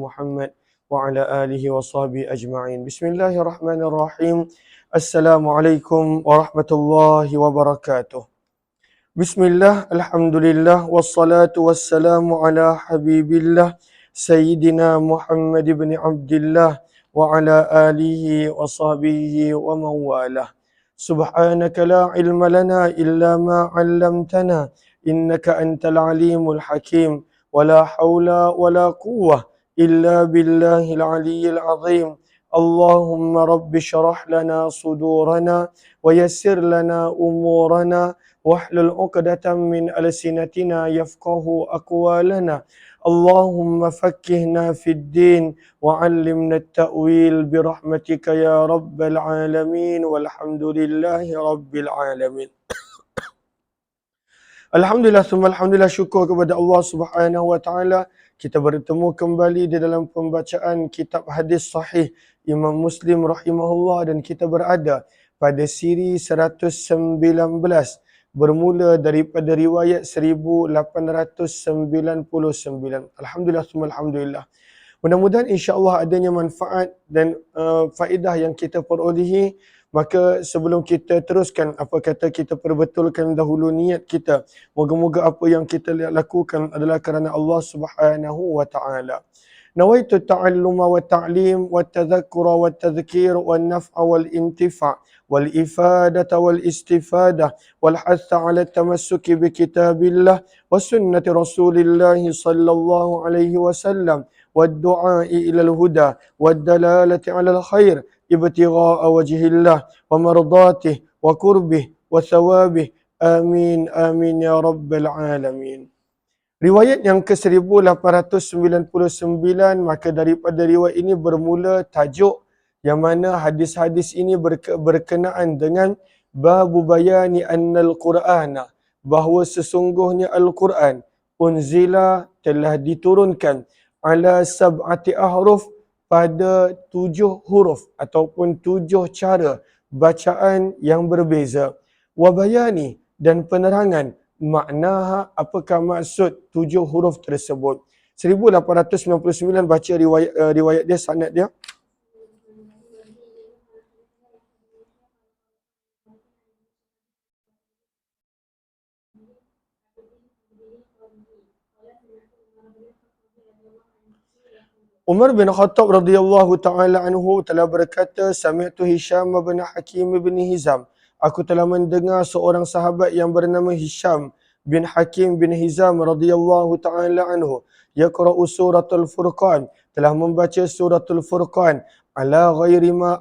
Muhammad wa ala alihi wa sahbihi ajma'in. Bismillahirrahmanirrahim. Assalamualaikum warahmatullahi wabarakatuh. Bismillah, alhamdulillah, wassalatu wassalamu ala habibillah, Sayyidina Muhammad ibn Abdullah, wa ala alihi wa sahbihi wa mawalah. Subhanaka la ilma lana illa ma 'allamtana, innaka antal alimul hakim, wa la hawla wa la quwwah illa billahil aliyyil azim. Allahumma rabbi syrah lana sudurana, wa yassir lana umurana, واحلل عقدة من ألسنتنا يفقه أقوالنا. اللهم فقهنا في الدين وعلمنا التأويل برحمتك يا رب العالمين والحمد لله رب العالمين. Alhamdulillah, alhamdulillah, syukur kepada Allah Subhanahu wa taala. Kita bertemu kembali di dalam pembacaan kitab hadis sahih Imam Muslim rahimahullah, dan kita berada pada siri 119 bermula daripada riwayat 1899. Alhamdulillah, alhamdulillah. Mudah-mudahan insya-Allah adanya manfaat dan faedah yang kita perolehi. Maka sebelum kita teruskan, apa kata, kita perbetulkan dahulu niat kita. Moga-moga apa yang kita lakukan adalah kerana Allah Subhanahu wa taala. Nawaitu ta'alluma wa ta'lim wa tadhakkura wa tadhkir wa naf'a wal intifa' wal ifadata wal istifadah wal hatha 'ala tamassuki bi kitabillah wa sunnati Rasulillah sallallahu alaihi wasallam wad du'a'i ila al huda wad dalalati 'ala al khair ibtigha'a wajhillah wa mardatih wa qurbih wa thawabih. Amin amin ya rabbal alamin. Riwayat yang ke-1899, maka daripada riwayat ini bermula tajuk yang mana hadis-hadis ini berkenaan dengan babu bayani annal Qur'ana, bahawa sesungguhnya Al-Quran unzila, telah diturunkan, ala sab'ati ahruf, pada 7 huruf ataupun 7 cara bacaan yang berbeza. Wa bayani, dan penerangan maknaha, apakah maksud 7 huruf tersebut. 1899 baca riwayat dia, sanad dia. Umar bin Khattab radhiyallahu taala anhu telah berkata, sami'tu Hisham bin Hakim bin Hizam, aku telah mendengar seorang sahabat yang bernama Hisham bin Hakim bin Hizam radhiyallahu taala anhu yaqra'u suratul Furqan, telah membaca suratul Furqan, ala ghairi ma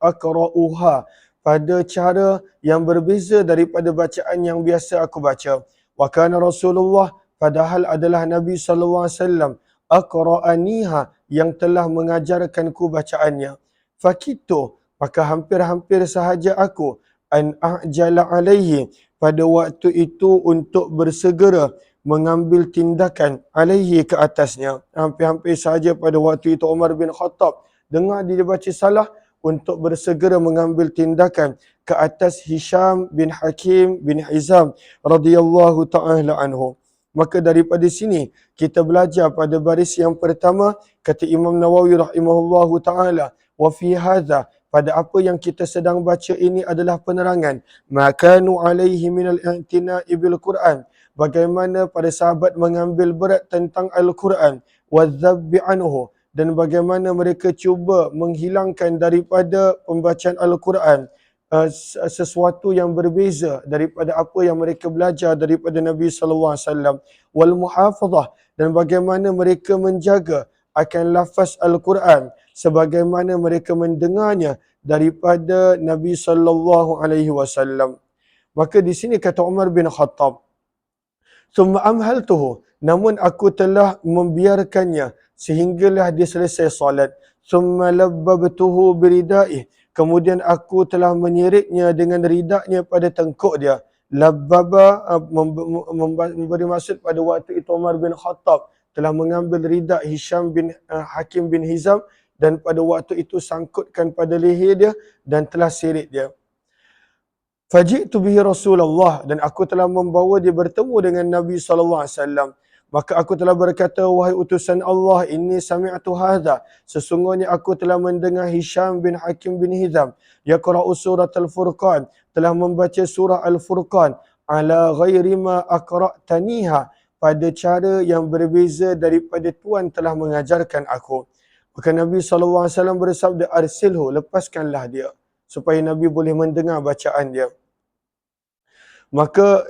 aqra'uha, pada cara yang berbeza daripada bacaan yang biasa aku baca. Wa kana Rasulullah, padahal adalah Nabi sallallahu alaihi wasallam, aqra'aniha, yang telah mengajarkanku bacaannya. Fakitu, maka hampir-hampir sahaja aku, an a'jala alaihi, pada waktu itu untuk bersegera mengambil tindakan, alaihi, ke atasnya. Hampir-hampir sahaja pada waktu itu Umar bin Khattab dengar dia baca salah, untuk bersegera mengambil tindakan ke atas Hisham bin Hakim bin Hizam radhiyallahu ta'ala anhu. Maka daripada sini kita belajar pada baris yang pertama, kata Imam Nawawi rahimahullahu ta'ala, wa fi hadha, pada apa yang kita sedang baca ini adalah penerangan makanu alaihi minal i'tina'i bil Quran, bagaimana para sahabat mengambil berat tentang Al-Quran, wa dzabbi anhu, dan bagaimana mereka cuba menghilangkan daripada pembacaan Al-Quran sesuatu yang berbeza daripada apa yang mereka belajar daripada Nabi sallallahu alaihi wasallam, wal muhafazah, dan bagaimana mereka menjaga akan lafaz Al-Quran sebagaimana mereka mendengarnya daripada Nabi sallallahu alaihi wasallam. Maka di sini kata Umar bin Khattab, summa amhaltuhu, namun aku telah membiarkannya sehinggalah dia selesai solat. Summa labbabtuhu biridaihi, kemudian aku telah menyiriknya dengan ridaknya pada tengkuk dia. Labbaba memberi maksud pada waktu itu Umar bin Khattab telah mengambil ridak Hisham bin Hakim bin Hizam, dan pada waktu itu sangkutkan pada leher dia dan telah sirik dia. Faji'tu bihi Rasulullah, dan aku telah membawa dia bertemu dengan Nabi sallallahu alaihi wasallam. Maka aku telah berkata, wahai utusan Allah, inni sami'tu hadha. Sesungguhnya aku telah mendengar Hisham bin Hakim bin Hizam yaqra'u surat Al-Furqan, telah membaca surah Al-Furqan ala ghairi ma aqra'taniha, pada cara yang berbeza daripada Tuhan telah mengajarkan aku. Maka Nabi SAW bersabda, arsilhu, lepaskanlah dia, supaya Nabi boleh mendengar bacaan dia. Maka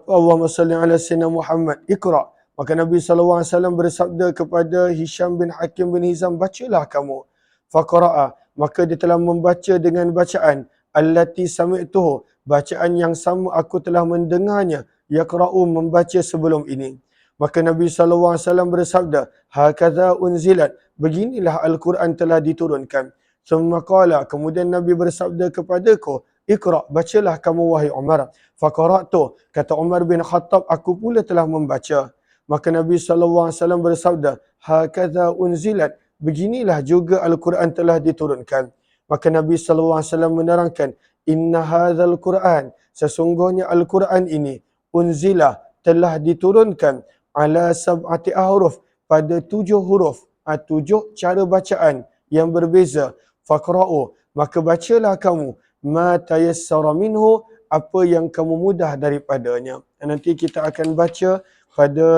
Allahumma salli ala sayyidina Muhammad, Iqra. Maka Nabi SAW bersabda kepada Hisham bin Hakim bin Hizam, bacalah kamu. Faqara'a, maka dia telah membaca dengan bacaan allati sami'tuhu, bacaan yang sama aku telah mendengarnya, yaqra'u, membaca sebelum ini. Maka Nabi SAW bersabda, hakadha unzilat, beginilah Al-Quran telah diturunkan. Summa qala, kemudian Nabi bersabda kepadaku, Iqra, bacalah kamu wahai Umar. Faqara'tu, kata Umar bin Khattab, aku pula telah membaca. Maka Nabi SAW bersabda, hakadha unzilat, beginilah juga Al-Quran telah diturunkan. Maka Nabi SAW menerangkan, inna hadzal Quran, sesungguhnya Al-Quran ini, unzila, telah diturunkan ala sab'ati ahruf, pada 7 huruf, 7 cara bacaan yang berbeza. Faqra'u, maka bacalah kamu ma tayassara minhu, apa yang kamu mudah daripadanya. Nanti kita akan baca pada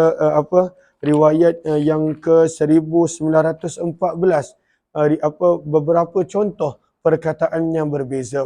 riwayat yang ke 1914, beberapa contoh perkataan yang berbeza.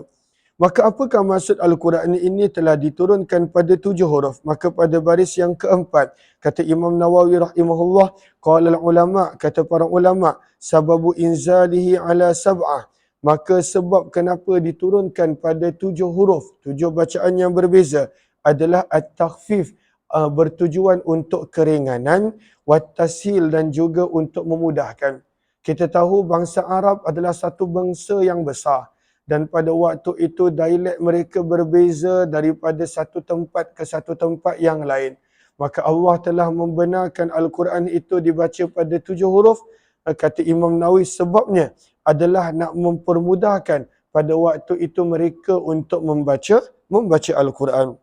Maka apakah maksud Al-Quran ini telah diturunkan pada 7 huruf? Maka pada baris yang keempat, kata Imam Nawawi rahimahullah, qala ulama, kata para ulama, sababu inzalihi ala sab'ah, maka sebab kenapa diturunkan pada 7 huruf, 7 bacaan yang berbeza adalah at-takhfif, bertujuan untuk keringanan, wat-tashil, dan juga untuk memudahkan. Kita tahu bangsa Arab adalah satu bangsa yang besar, dan pada waktu itu dialek mereka berbeza daripada satu tempat ke satu tempat yang lain. Maka Allah telah membenarkan Al-Quran itu dibaca pada 7 huruf. Kata Imam Nawawi, sebabnya adalah nak mempermudahkan pada waktu itu mereka untuk membaca Al-Quran.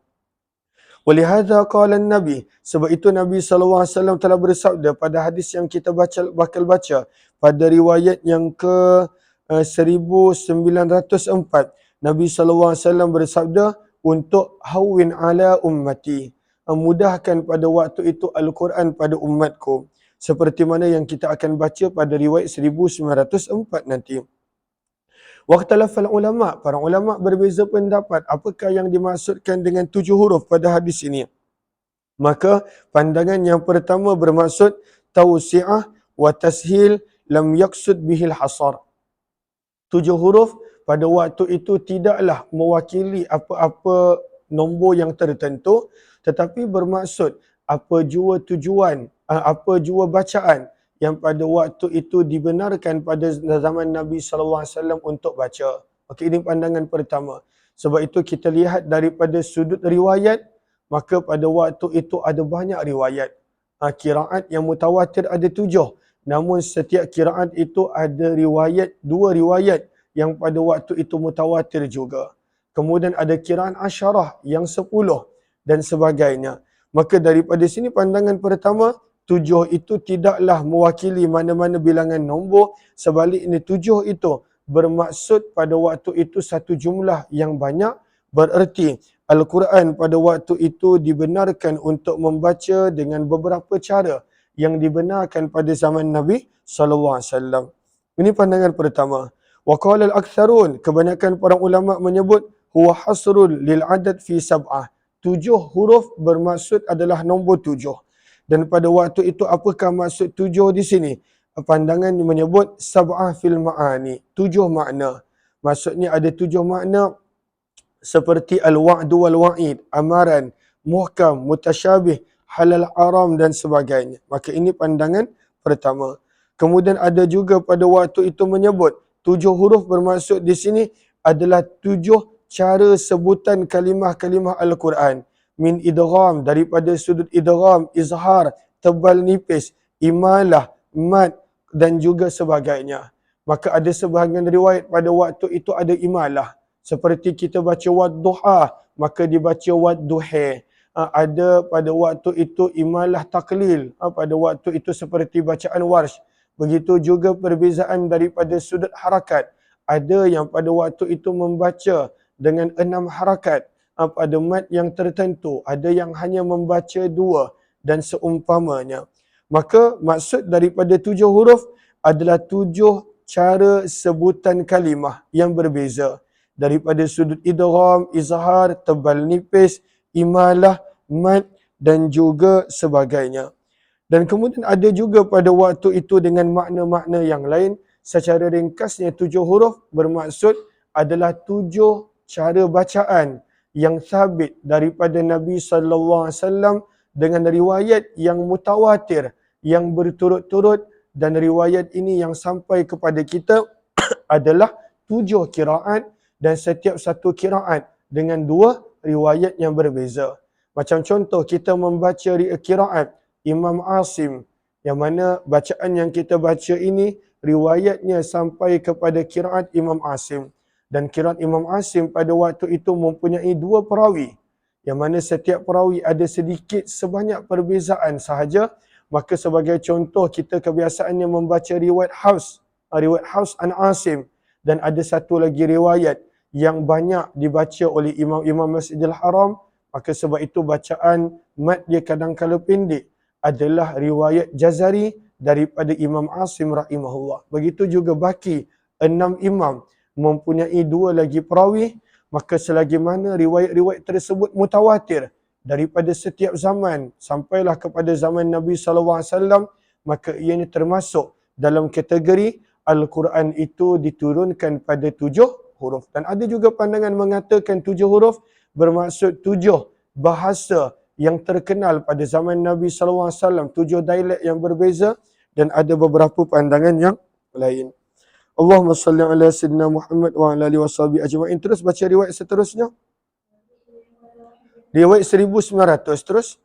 Walihadza qala Nabi, sebab itu Nabi SAW telah bersabda pada hadis yang kita bakal baca pada riwayat yang ke 1904, Nabi SAW bersabda, untuk hawin ala ummati, mudahkan pada waktu itu Al-Quran pada umatku, seperti mana yang kita akan baca pada riwayat 1904 nanti. Waqtalafal ulama, para ulama berbeza pendapat apakah yang dimaksudkan dengan 7 huruf pada hadis ini. Maka pandangan yang pertama bermaksud tausi'ah wa tashil, lam yaqsud bihil hasar. 7 huruf pada waktu itu tidaklah mewakili apa-apa nombor yang tertentu, tetapi bermaksud apa jua tujuan, apa jua bacaan yang pada waktu itu dibenarkan pada zaman Nabi SAW untuk baca. Okey, ini pandangan pertama. Sebab itu kita lihat daripada sudut riwayat, maka pada waktu itu ada banyak riwayat. Qiraat yang mutawatir ada 7. Namun setiap qiraat itu ada riwayat, 2 riwayat yang pada waktu itu mutawatir juga. Kemudian ada qiraat asyarah yang 10 dan sebagainya. Maka daripada sini pandangan pertama, 7 itu tidaklah mewakili mana-mana bilangan nombor. Sebaliknya 7 itu bermaksud pada waktu itu satu jumlah yang banyak. Bererti Al-Quran pada waktu itu dibenarkan untuk membaca dengan beberapa cara yang dibenarkan pada zaman Nabi SAW. Ini pandangan pertama. Wa qala al-aktsarun, kebanyakan para ulama menyebut huwa hasrul lil adad fi sab'ah. 7 huruf bermaksud adalah nombor 7. Dan pada waktu itu apakah maksud 7 di sini? Pandangan menyebut sab'ah fil ma'ani, 7 makna. Maksudnya ada 7 makna seperti al-wa'du wal-wa'id, amaran, muhkam, mutasyabih, halal haram dan sebagainya. Maka ini pandangan pertama. Kemudian ada juga pada waktu itu menyebut 7 huruf bermaksud di sini adalah 7 cara sebutan kalimah-kalimah Al-Quran. Min idgham, daripada sudut idgham, izhar, tebal nipis, imalah, mad dan juga sebagainya. Maka ada sebahagian riwayat pada waktu itu ada imalah. Seperti kita baca wadduha, maka dibaca wadduhe. ada pada waktu itu imalah taklil, pada waktu itu seperti bacaan warsh. Begitu juga perbezaan daripada sudut harakat. Ada yang pada waktu itu membaca dengan 6 harakat pada mat yang tertentu, ada yang hanya membaca 2 dan seumpamanya. Maka maksud daripada 7 huruf adalah 7 cara sebutan kalimah yang berbeza. Daripada sudut idgham, izhar, tebal nipis, imalah, mat dan juga sebagainya. Dan kemudian ada juga pada waktu itu dengan makna-makna yang lain. Secara ringkasnya 7 huruf bermaksud adalah 7 cara bacaan yang sabit daripada Nabi SAW dengan riwayat yang mutawatir, yang berturut-turut, dan riwayat ini yang sampai kepada kita adalah 7 kiraat dan setiap satu kiraat dengan 2 riwayat yang berbeza. Macam contoh kita membaca kiraat Imam Asim, yang mana bacaan yang kita baca ini riwayatnya sampai kepada kiraat Imam Asim. Dan kiraat Imam Asim pada waktu itu mempunyai 2 perawi, yang mana setiap perawi ada sedikit sebanyak perbezaan sahaja. Maka sebagai contoh, kita kebiasaannya membaca riwayat Hafs an Asim, dan ada satu lagi riwayat yang banyak dibaca oleh imam-imam Masjidil Haram. Maka sebab itu bacaan mat dia kadang-kala pendek adalah riwayat Jazari daripada Imam Asim rahimahullah. Begitu juga baki 6 imam mempunyai 2 lagi perawi. Maka selagi mana riwayat-riwayat tersebut mutawatir daripada setiap zaman sampailah kepada zaman Nabi SAW, maka ianya termasuk dalam kategori Al-Quran itu diturunkan pada 7 huruf. Dan ada juga pandangan mengatakan 7 huruf bermaksud 7 bahasa yang terkenal pada zaman Nabi SAW, 7 dialek yang berbeza, dan ada beberapa pandangan yang lain. Allahumma salli ala Sayyidina Muhammad wa ala alihi washabihi ajma'in. Terus baca riwayat seterusnya. Riwayat 1900 terus.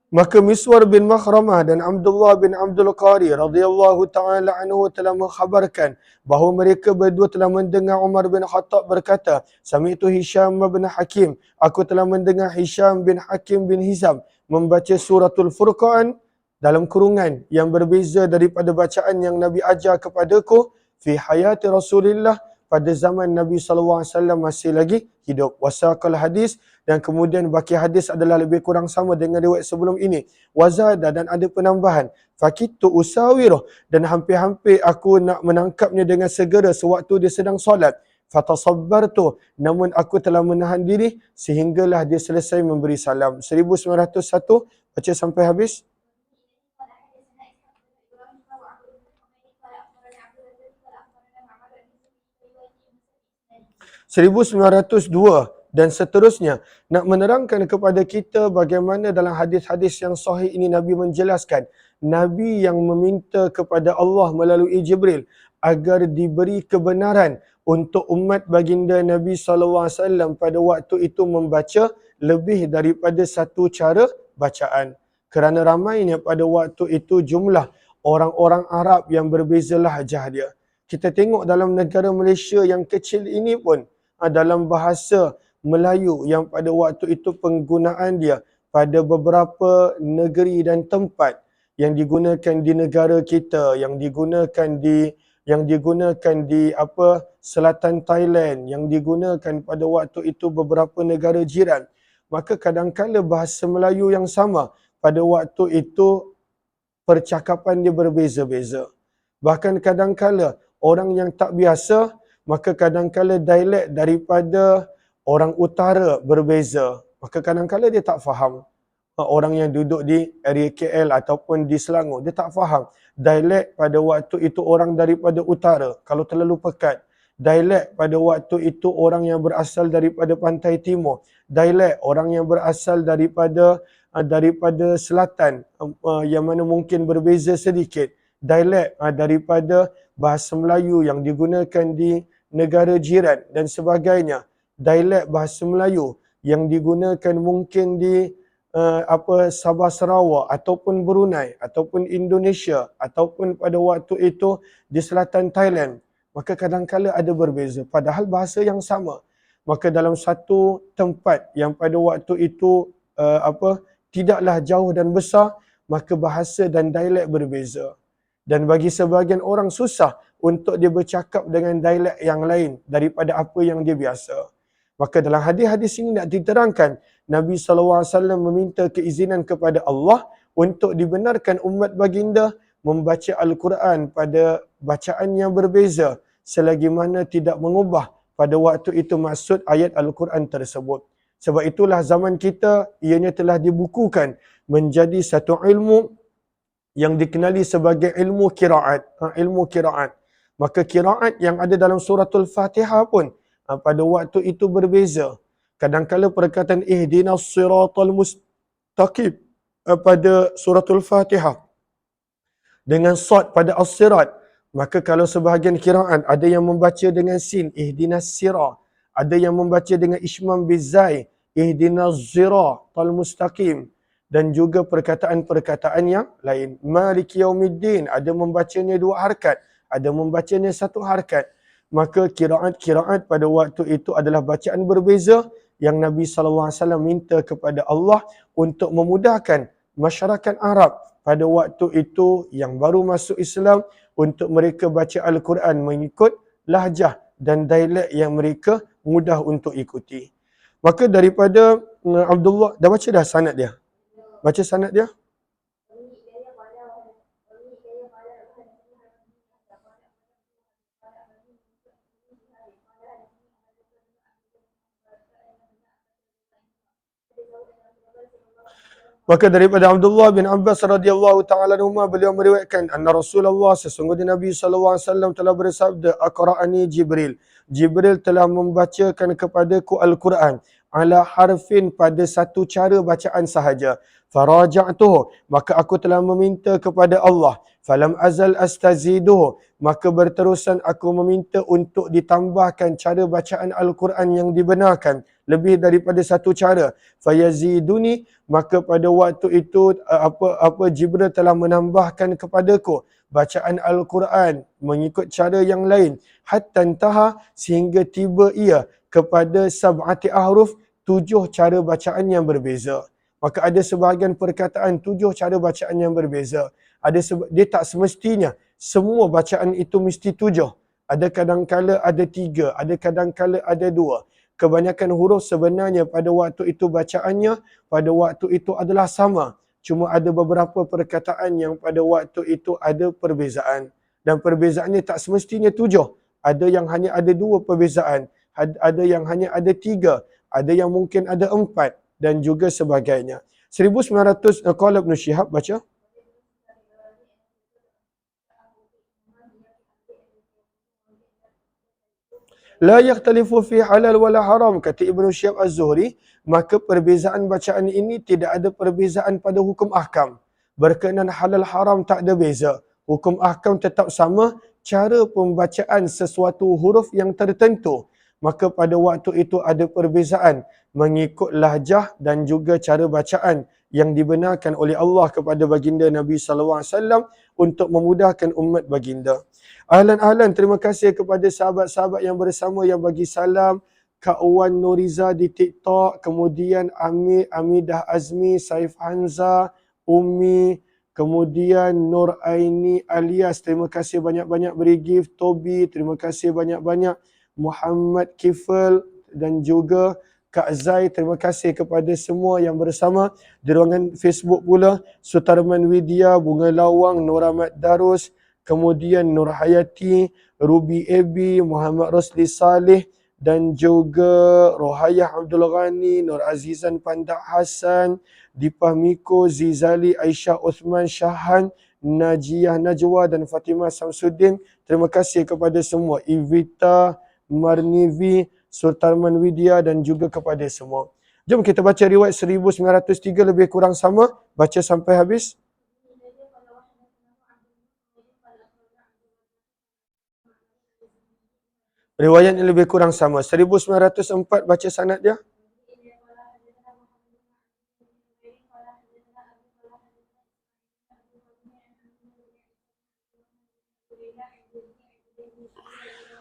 Maka Miswar bin Makhramah dan Abdullah bin Abdul Qari radhiyallahu taala anhu telah mengkhabarkan bahawa mereka berdua telah mendengar Umar bin Khattab berkata, "Sami'tu Hisham bin Hakim, aku telah mendengar Hisham bin Hakim bin Hizam membaca suratul Furqan dalam kurungan yang berbeza daripada bacaan yang Nabi ajar kepadaku fi hayati Rasulillah, pada zaman Nabi SAW masih lagi hidup." Wasaqal hadis, dan kemudian baki hadis adalah lebih kurang sama dengan riwayat sebelum ini. Wazada, dan ada penambahan. Fakitu usawiruh, dan hampir-hampir aku nak menangkapnya dengan segera sewaktu dia sedang solat. Fatasabbartu, namun aku telah menahan diri sehinggalah dia selesai memberi salam. 1901, baca sampai habis. 1902 dan seterusnya nak menerangkan kepada kita bagaimana dalam hadis-hadis yang sahih ini Nabi menjelaskan Nabi yang meminta kepada Allah melalui Jibril agar diberi kebenaran untuk umat baginda Nabi SAW pada waktu itu membaca lebih daripada satu cara bacaan. Kerana ramainya pada waktu itu jumlah orang-orang Arab yang berbeza lahjah dia. Kita tengok dalam negara Malaysia yang kecil ini pun, dalam bahasa Melayu yang pada waktu itu penggunaan dia pada beberapa negeri dan tempat yang digunakan di negara kita, yang digunakan di selatan Thailand, yang digunakan pada waktu itu beberapa negara jiran. Maka kadang-kala bahasa Melayu yang sama pada waktu itu percakapan dia berbeza-beza. Bahkan kadang-kala orang yang tak biasa, maka kadang-kala dialek daripada orang utara berbeza. Maka kadang-kala dia tak faham. Orang yang duduk di area KL ataupun di Selangor, dia tak faham. Dialek pada waktu itu orang daripada utara, kalau terlalu pekat. Dialek pada waktu itu orang yang berasal daripada pantai timur. Dialek orang yang berasal daripada selatan, yang mana mungkin berbeza sedikit. Dialek daripada bahasa Melayu yang digunakan di negara jiran dan sebagainya. Dialek bahasa Melayu yang digunakan mungkin di Sabah Sarawak ataupun Brunei ataupun Indonesia ataupun pada waktu itu di selatan Thailand, maka kadang-kala ada berbeza padahal bahasa yang sama. Maka dalam satu tempat yang pada waktu itu tidaklah jauh dan besar, maka bahasa dan dialek berbeza. Dan bagi sebahagian orang susah untuk dia bercakap dengan dialek yang lain daripada apa yang dia biasa. Maka dalam hadis-hadis ini nak diterangkan, Nabi SAW meminta keizinan kepada Allah untuk dibenarkan umat baginda membaca Al-Quran pada bacaan yang berbeza selagi mana tidak mengubah pada waktu itu maksud ayat Al-Quran tersebut. Sebab itulah zaman kita ianya telah dibukukan menjadi satu ilmu yang dikenali sebagai ilmu qiraat. Ilmu qiraat. Maka qiraat yang ada dalam suratul Fatihah pun pada waktu itu berbeza. Kadang-kala perkataan ihdinas siratal mustaqim pada suratul Fatihah dengan sad pada as-sirat. Maka kalau sebahagian qiraat ada yang membaca dengan sin, ihdinas sira. Ada yang membaca dengan ismam bizai, ihdinas siratal mustaqim. Dan juga perkataan-perkataan yang lain. Maliki yaumiddin, ada membacanya 2 harkat, ada membacanya 1 harkat. Maka kiraat-kiraat pada waktu itu adalah bacaan berbeza yang Nabi SAW minta kepada Allah untuk memudahkan masyarakat Arab pada waktu itu yang baru masuk Islam untuk mereka baca Al-Quran mengikut lahjah dan dialek yang mereka mudah untuk ikuti. Maka daripada Abdullah, dah baca dah sanad dia? Baca sanad dia? Maka daripada Abdullah bin Abbas radhiyallahu taala anhuma beliau meriwayatkan anna Rasulullah sesungguhnya Nabi sallallahu alaihi wasallam telah bersabda, aqra'ani Jibril. Jibril telah membacakan kepadaku Al-Quran ala harfin pada satu cara bacaan sahaja. Faraja'tuhu, maka aku telah meminta kepada Allah. Falam azal astaziduhu, maka berterusan aku meminta untuk ditambahkan cara bacaan Al-Quran yang dibenarkan lebih daripada satu cara. Fayaziduni, maka pada waktu itu Jibril telah menambahkan kepadaku bacaan Al-Quran mengikut cara yang lain. Hatta intaha, sehingga tiba ia kepada sab'ati ahruf, 7 cara bacaan yang berbeza. Maka ada sebahagian perkataan 7 cara bacaan yang berbeza. Dia tak semestinya semua bacaan itu mesti 7. Ada kadang-kala ada 3, ada kadang-kala ada 2. Kebanyakan huruf sebenarnya pada waktu itu bacaannya pada waktu itu adalah sama. Cuma ada beberapa perkataan yang pada waktu itu ada perbezaan. Dan perbezaannya tak semestinya 7. Ada yang hanya ada 2 perbezaan. Ada yang hanya ada 3. Ada yang mungkin ada 4. Dan juga sebagainya. 1900, qala Ibn Shihab, baca. La yakhtalifu fi halal wala haram, kata Ibnu Syihab Az-Zuhri, maka perbezaan bacaan ini tidak ada perbezaan pada hukum ahkam. Berkenaan halal haram tak ada beza. Hukum ahkam tetap sama, cara pembacaan sesuatu huruf yang tertentu. Maka pada waktu itu ada perbezaan mengikut lahjah dan juga cara bacaan yang dibenarkan oleh Allah kepada baginda Nabi sallallahu alaihi wasallam untuk memudahkan umat baginda. Ahlan, terima kasih kepada sahabat-sahabat yang bersama yang bagi salam. Kak Wan Nuriza di TikTok, kemudian Amidah Azmi, Saif Hanza, Umi, kemudian Nur Aini Alias, terima kasih banyak-banyak beri gift. Tobi, terima kasih banyak-banyak. Muhammad Kifel dan juga Kak Zai, terima kasih kepada semua yang bersama di ruangan Facebook pula. Sutarman Widya, Bunga Lawang, Nur Ahmad Darus, kemudian Nur Hayati, Ruby Ebi, Muhammad Rosli Saleh dan juga Rohayah Abdul Ghani, Nur Azizan Pandak Hassan, Dipah Miko, Zizali, Aisyah Uthman Syahan, Najiyah Najwa dan Fatimah Samsuddin. Terima kasih kepada semua. Ivita, Marnivi, Sultarman Widya dan juga kepada semua. Jom kita baca riwayat 1903 lebih kurang sama. Baca sampai habis. Riwayat yang lebih kurang sama. 1904 baca sanad dia.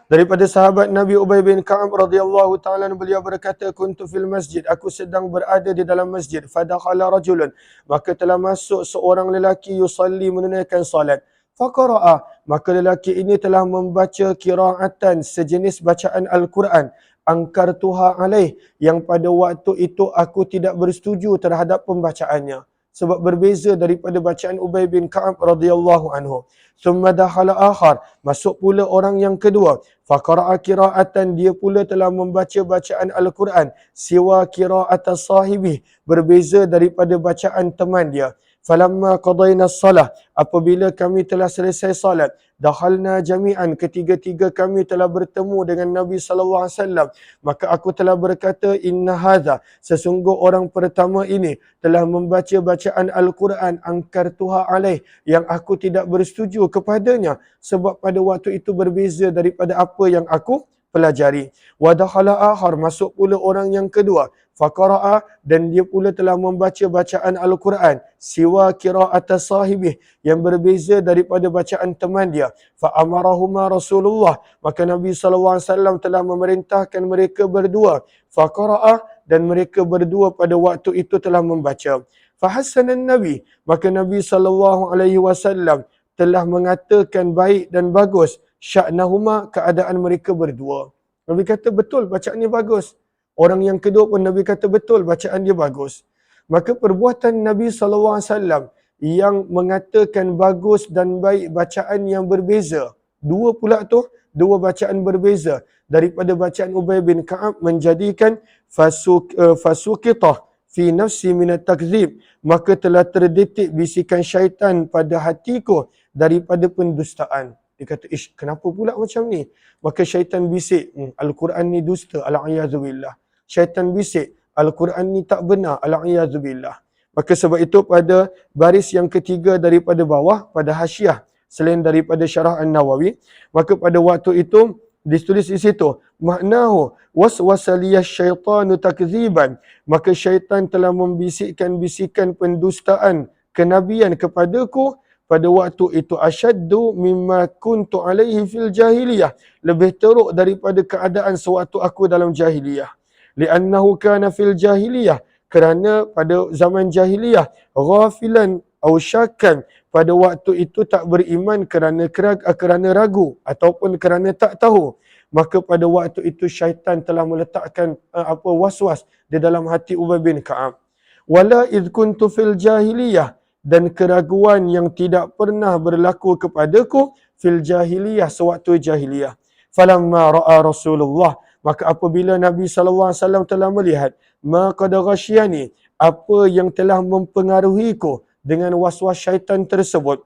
Daripada sahabat Nabi Ubay bin Ka'ab radhiyallahu ta'ala beliau berkata, kuntu fil masjid, aku sedang berada di dalam masjid, fadakhala rajulun, maka telah masuk seorang lelaki yusalli, menunaikan salat. Faqara'a, maka lelaki ini telah membaca qiraatan, sejenis bacaan Al-Quran, angkartuha alaih, yang pada waktu itu aku tidak bersetuju terhadap pembacaannya. Sebab berbeza daripada bacaan Ubay bin Ka'ab radhiyallahu anhu. Thumma dakhala akhar, masuk pula orang yang kedua. Faqara'a qira'atan, dia pula telah membaca bacaan Al-Quran siwa qira'ata sahibih, berbeza daripada bacaan teman dia. Falamma qadayna as-salah, apabila kami telah selesai salat, dakhalna jami'an, ketiga-tiga kami telah bertemu dengan Nabi sallallahu alaihi wasallam, maka aku telah berkata, inna hadza, sesungguh orang pertama ini telah membaca bacaan Al-Quran angkartuha alaih, yang aku tidak bersetuju kepadanya, sebab pada waktu itu berbeza daripada apa yang aku pelajari. Wa dakhala akhar, masuk pula orang yang kedua. Faqara'a, dan dia pula telah membaca bacaan Al-Quran siwa qira'ata sahibih, yang berbeza daripada bacaan teman dia. Fa amarahuma Rasulullah, maka Nabi sallallahu alaihi wasallam telah memerintahkan mereka berdua. Faqara'a, dan mereka berdua pada waktu itu telah membaca. Fa hassanan Nabi, maka Nabi sallallahu alaihi wasallam telah mengatakan baik dan bagus sya'nahuma, keadaan mereka berdua. Nabi kata betul bacaan dia bagus. Orang yang kedua pun Nabi kata betul bacaan dia bagus. Maka perbuatan Nabi SAW yang mengatakan bagus dan baik bacaan yang berbeza, dua pula tu, dua bacaan berbeza daripada bacaan Ubay bin Ka'ab, menjadikan fasukitah fi nafsi minat takzib, maka telah terdetik bisikan syaitan pada hatiku daripada pendustaan. Dia kata, ish, kenapa pula macam ni? Maka syaitan bisik, Al-Quran ni dusta, al-a'yadzubillah. Syaitan bisik, Al-Quran ni tak benar, al-a'yadzubillah. Maka sebab itu pada baris yang ketiga daripada bawah, pada hasyiah, selain daripada syarah An-Nawawi, maka pada waktu itu ditulis di situ, maknahu waswasaliyah syaitanu takziban, maka syaitan telah membisikkan bisikan pendustaan kenabian kepadaku pada waktu itu, asyaddu mimma kuntu alaihi fil jahiliyah, lebih teruk daripada keadaan sewaktu aku dalam jahiliyah. Li'annahu kana fil jahiliyah, kerana pada zaman jahiliyah, ghafilan atau syakkan, pada waktu itu tak beriman kerana ragu ataupun kerana tak tahu. Maka pada waktu itu syaitan telah meletakkan waswas di dalam hati Ubay bin Ka'ab. Wala idh kuntu fil jahiliyah, dan keraguan yang tidak pernah berlaku kepadaku fil jahiliyah, sewaktu jahiliyah. Falamma ra'a Rasulullah, maka apabila Nabi sallallahu alaihi wasallam telah melihat ma qad ghasyani, apa yang telah mempengaruhiku dengan waswas syaitan tersebut,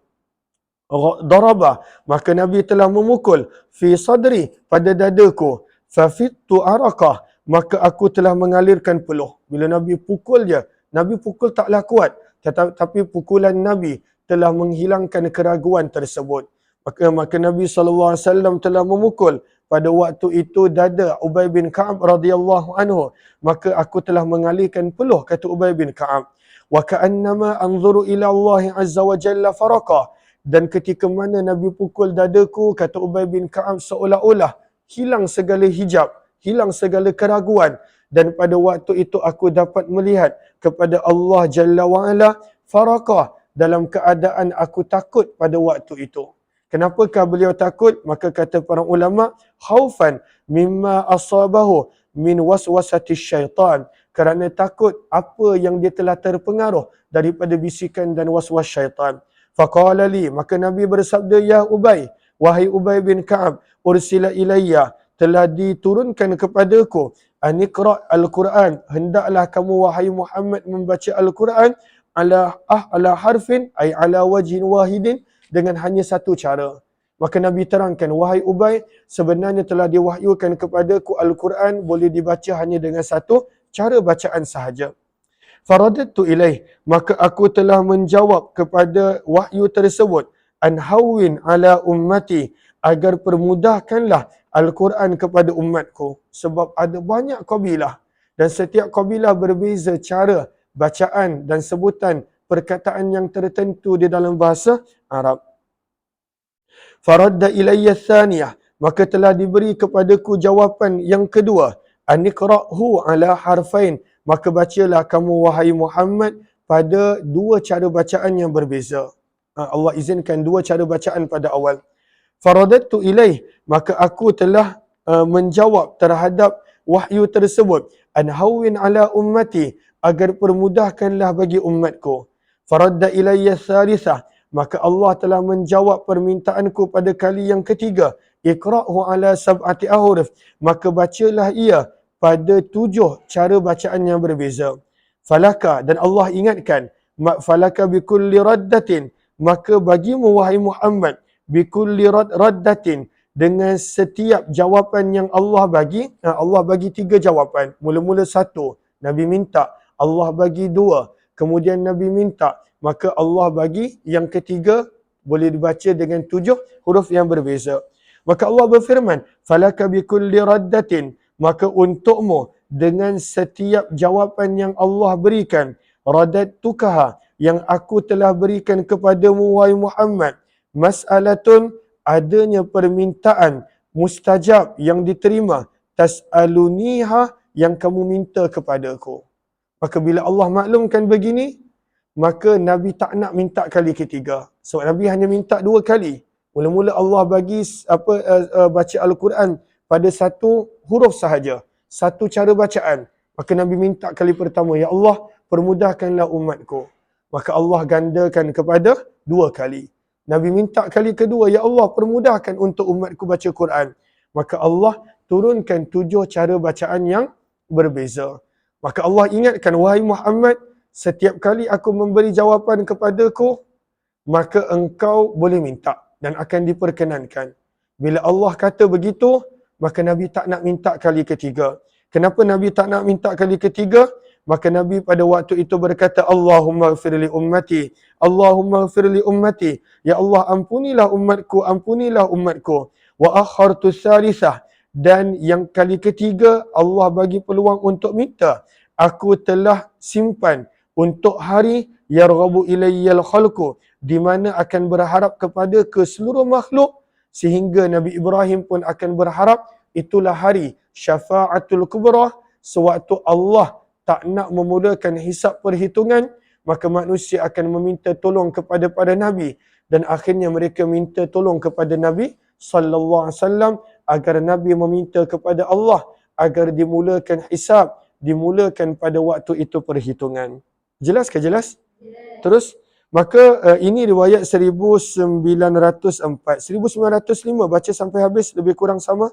daraba, maka Nabi telah memukul fi sadri, pada dadaku, fafittu araqah, maka aku telah mengalirkan peluh. Bila Nabi pukul dia, Nabi pukul taklah kuat, tetapi pukulan Nabi telah menghilangkan keraguan tersebut. Maka Nabi SAW telah memukul pada waktu itu dada Ubay bin Ka'ab radhiyallahu anhu, maka aku telah mengalirkan peluh, kata Ubay bin Ka'ab. Wa ka'annama anzuru ila Allah azza wa jalla faraqah, dan ketika mana Nabi pukul dadaku, kata Ubay bin Ka'ab, seolah-olah hilang segala hijab, hilang segala keraguan, dan pada waktu itu aku dapat melihat kepada Allah Jalla wa'ala faraqah, dalam keadaan aku takut pada waktu itu. Kenapakah beliau takut? Maka kata para ulama, khaufan mimma asabahu min waswasati syaitan, kerana takut apa yang dia telah terpengaruh daripada bisikan dan waswas syaitan. Faqala li, maka Nabi bersabda, ya Ubay, wahai Ubay bin Ka'ab, ursila ilayya, telah diturunkan kepadaku, aniqra al-Quran, hendaklah kamu wahai Muhammad membaca Al-Quran ala harfin ay ala wajhin wahidin, dengan hanya satu cara. Maka Nabi terangkan, wahai Ubay, sebenarnya telah diwahyukan kepadaku Al-Quran boleh dibaca hanya dengan satu cara bacaan sahaja. Faradtu ilaih, maka aku telah menjawab kepada wahyu tersebut, anhawin ala ummati, agar permudahkanlah Al-Quran kepada umatku. Sebab ada banyak kabilah, dan setiap kabilah berbeza cara bacaan dan sebutan perkataan yang tertentu di dalam bahasa Arab. Faradda ilayya thaniyah, maka telah diberi kepadaku jawapan yang kedua. Aniqra'hu ala harfain, maka bacalah kamu wahai Muhammad pada dua cara bacaan yang berbeza. Allah izinkan dua cara bacaan pada awal. Faradattu ilaih, maka aku telah menjawab terhadap wahyu tersebut. Anhawin ala ummati, agar permudahkanlah bagi umatku. Faradda ilayya thalithah, maka Allah telah menjawab permintaanku pada kali yang ketiga. Iqra'hu ala sab'ati ahruf, maka bacalah ia pada 7 cara bacaan yang berbeza. Falaka, dan Allah ingatkan, falaka bikulli raddatin, maka bagimu wahai Muhammad, bikulli raddatin, dengan setiap jawapan yang Allah bagi. Allah bagi 3 jawapan. Mula-mula 1, Nabi minta. Allah bagi 2, kemudian Nabi minta. Maka Allah bagi yang ketiga, boleh dibaca dengan 7 huruf yang berbeza. Maka Allah berfirman, falaka bikulli raddatin, maka untukmu dengan setiap jawapan yang Allah berikan, radattukaha, yang aku telah berikan kepadamu wahai Muhammad, mas'alatun, adanya permintaan mustajab yang diterima, tas'aluniha, yang kamu minta kepadaku. Maka bila Allah maklumkan begini, maka Nabi tak nak minta kali ketiga. Sebab Nabi hanya minta 2 kali. Mula-mula Allah bagi baca Al-Quran pada 1 huruf sahaja, 1 cara bacaan. Maka Nabi minta kali pertama, ya Allah, permudahkanlah umatku. Maka Allah gandakan kepada 2 kali. Nabi minta kali kedua, ya Allah, permudahkan untuk umatku baca Quran. Maka Allah turunkan 7 cara bacaan yang berbeza. Maka Allah ingatkan, wahai Muhammad, setiap kali aku memberi jawapan kepadaku, maka engkau boleh minta dan akan diperkenankan. Bila Allah kata begitu, maka Nabi tak nak minta kali ketiga. Kenapa Nabi tak nak minta kali ketiga? Maka Nabi pada waktu itu berkata, Allahumma ghafir li ummati, Allahumma ghafir li ummati, ya Allah, ampunilah umatku, ampunilah umatku. Wa akhartu thalithah, dan yang kali ketiga Allah bagi peluang untuk minta, aku telah simpan untuk hari yarghabu ilayyal khalqu, di mana akan berharap kepada ke seluruh makhluk, sehingga Nabi Ibrahim pun akan berharap. Itulah hari syafa'atul kubra, sewaktu Allah tak nak memulakan hisab perhitungan, maka manusia akan meminta tolong kepada para nabi, dan akhirnya mereka minta tolong kepada Nabi sallallahu alaihi wasallam agar Nabi meminta kepada Allah agar dimulakan hisab, dimulakan pada waktu itu perhitungan. Jelas ke jelas? Terus, maka ini riwayat 1904. 1905 baca sampai habis, lebih kurang sama.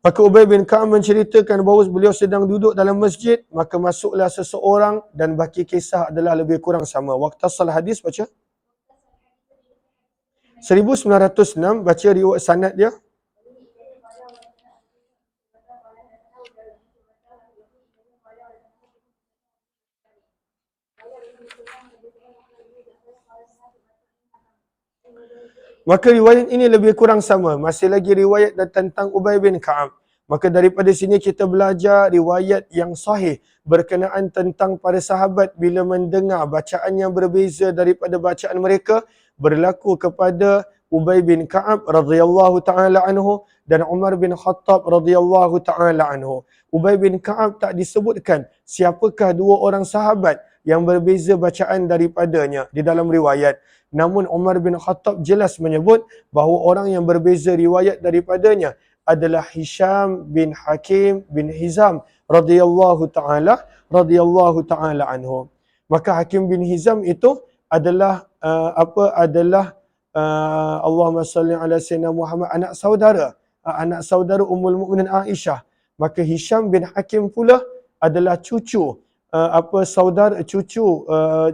Maka Ubay bin Ka'ab menceritakan bahawa beliau sedang duduk dalam masjid, maka masuklah seseorang, dan baki kisah adalah lebih kurang sama. Waqtasal hadis baca 1906, baca riwayat sanad dia. Maka riwayat ini lebih kurang sama. Masih lagi riwayat tentang Ubay bin Ka'ab. Maka daripada sini kita belajar riwayat yang sahih berkenaan tentang para sahabat bila mendengar bacaan yang berbeza daripada bacaan mereka, berlaku kepada Ubay bin Ka'ab radhiyallahu taala anhu dan Umar bin Khattab radhiyallahu taala anhu. Ubay bin Ka'ab tak disebutkan siapakah 2 orang sahabat yang berbeza bacaan daripadanya di dalam riwayat. Namun Umar bin Khattab jelas menyebut bahawa orang yang berbeza riwayat daripadanya adalah Hisham bin Hakim bin Hizam radhiyallahu taala anhu. Maka Hakim bin Hizam itu adalah Allahumma salli ala sayyidina Muhammad, anak saudara Ummul Mukminin Aisyah. Maka Hisham bin Hakim pula adalah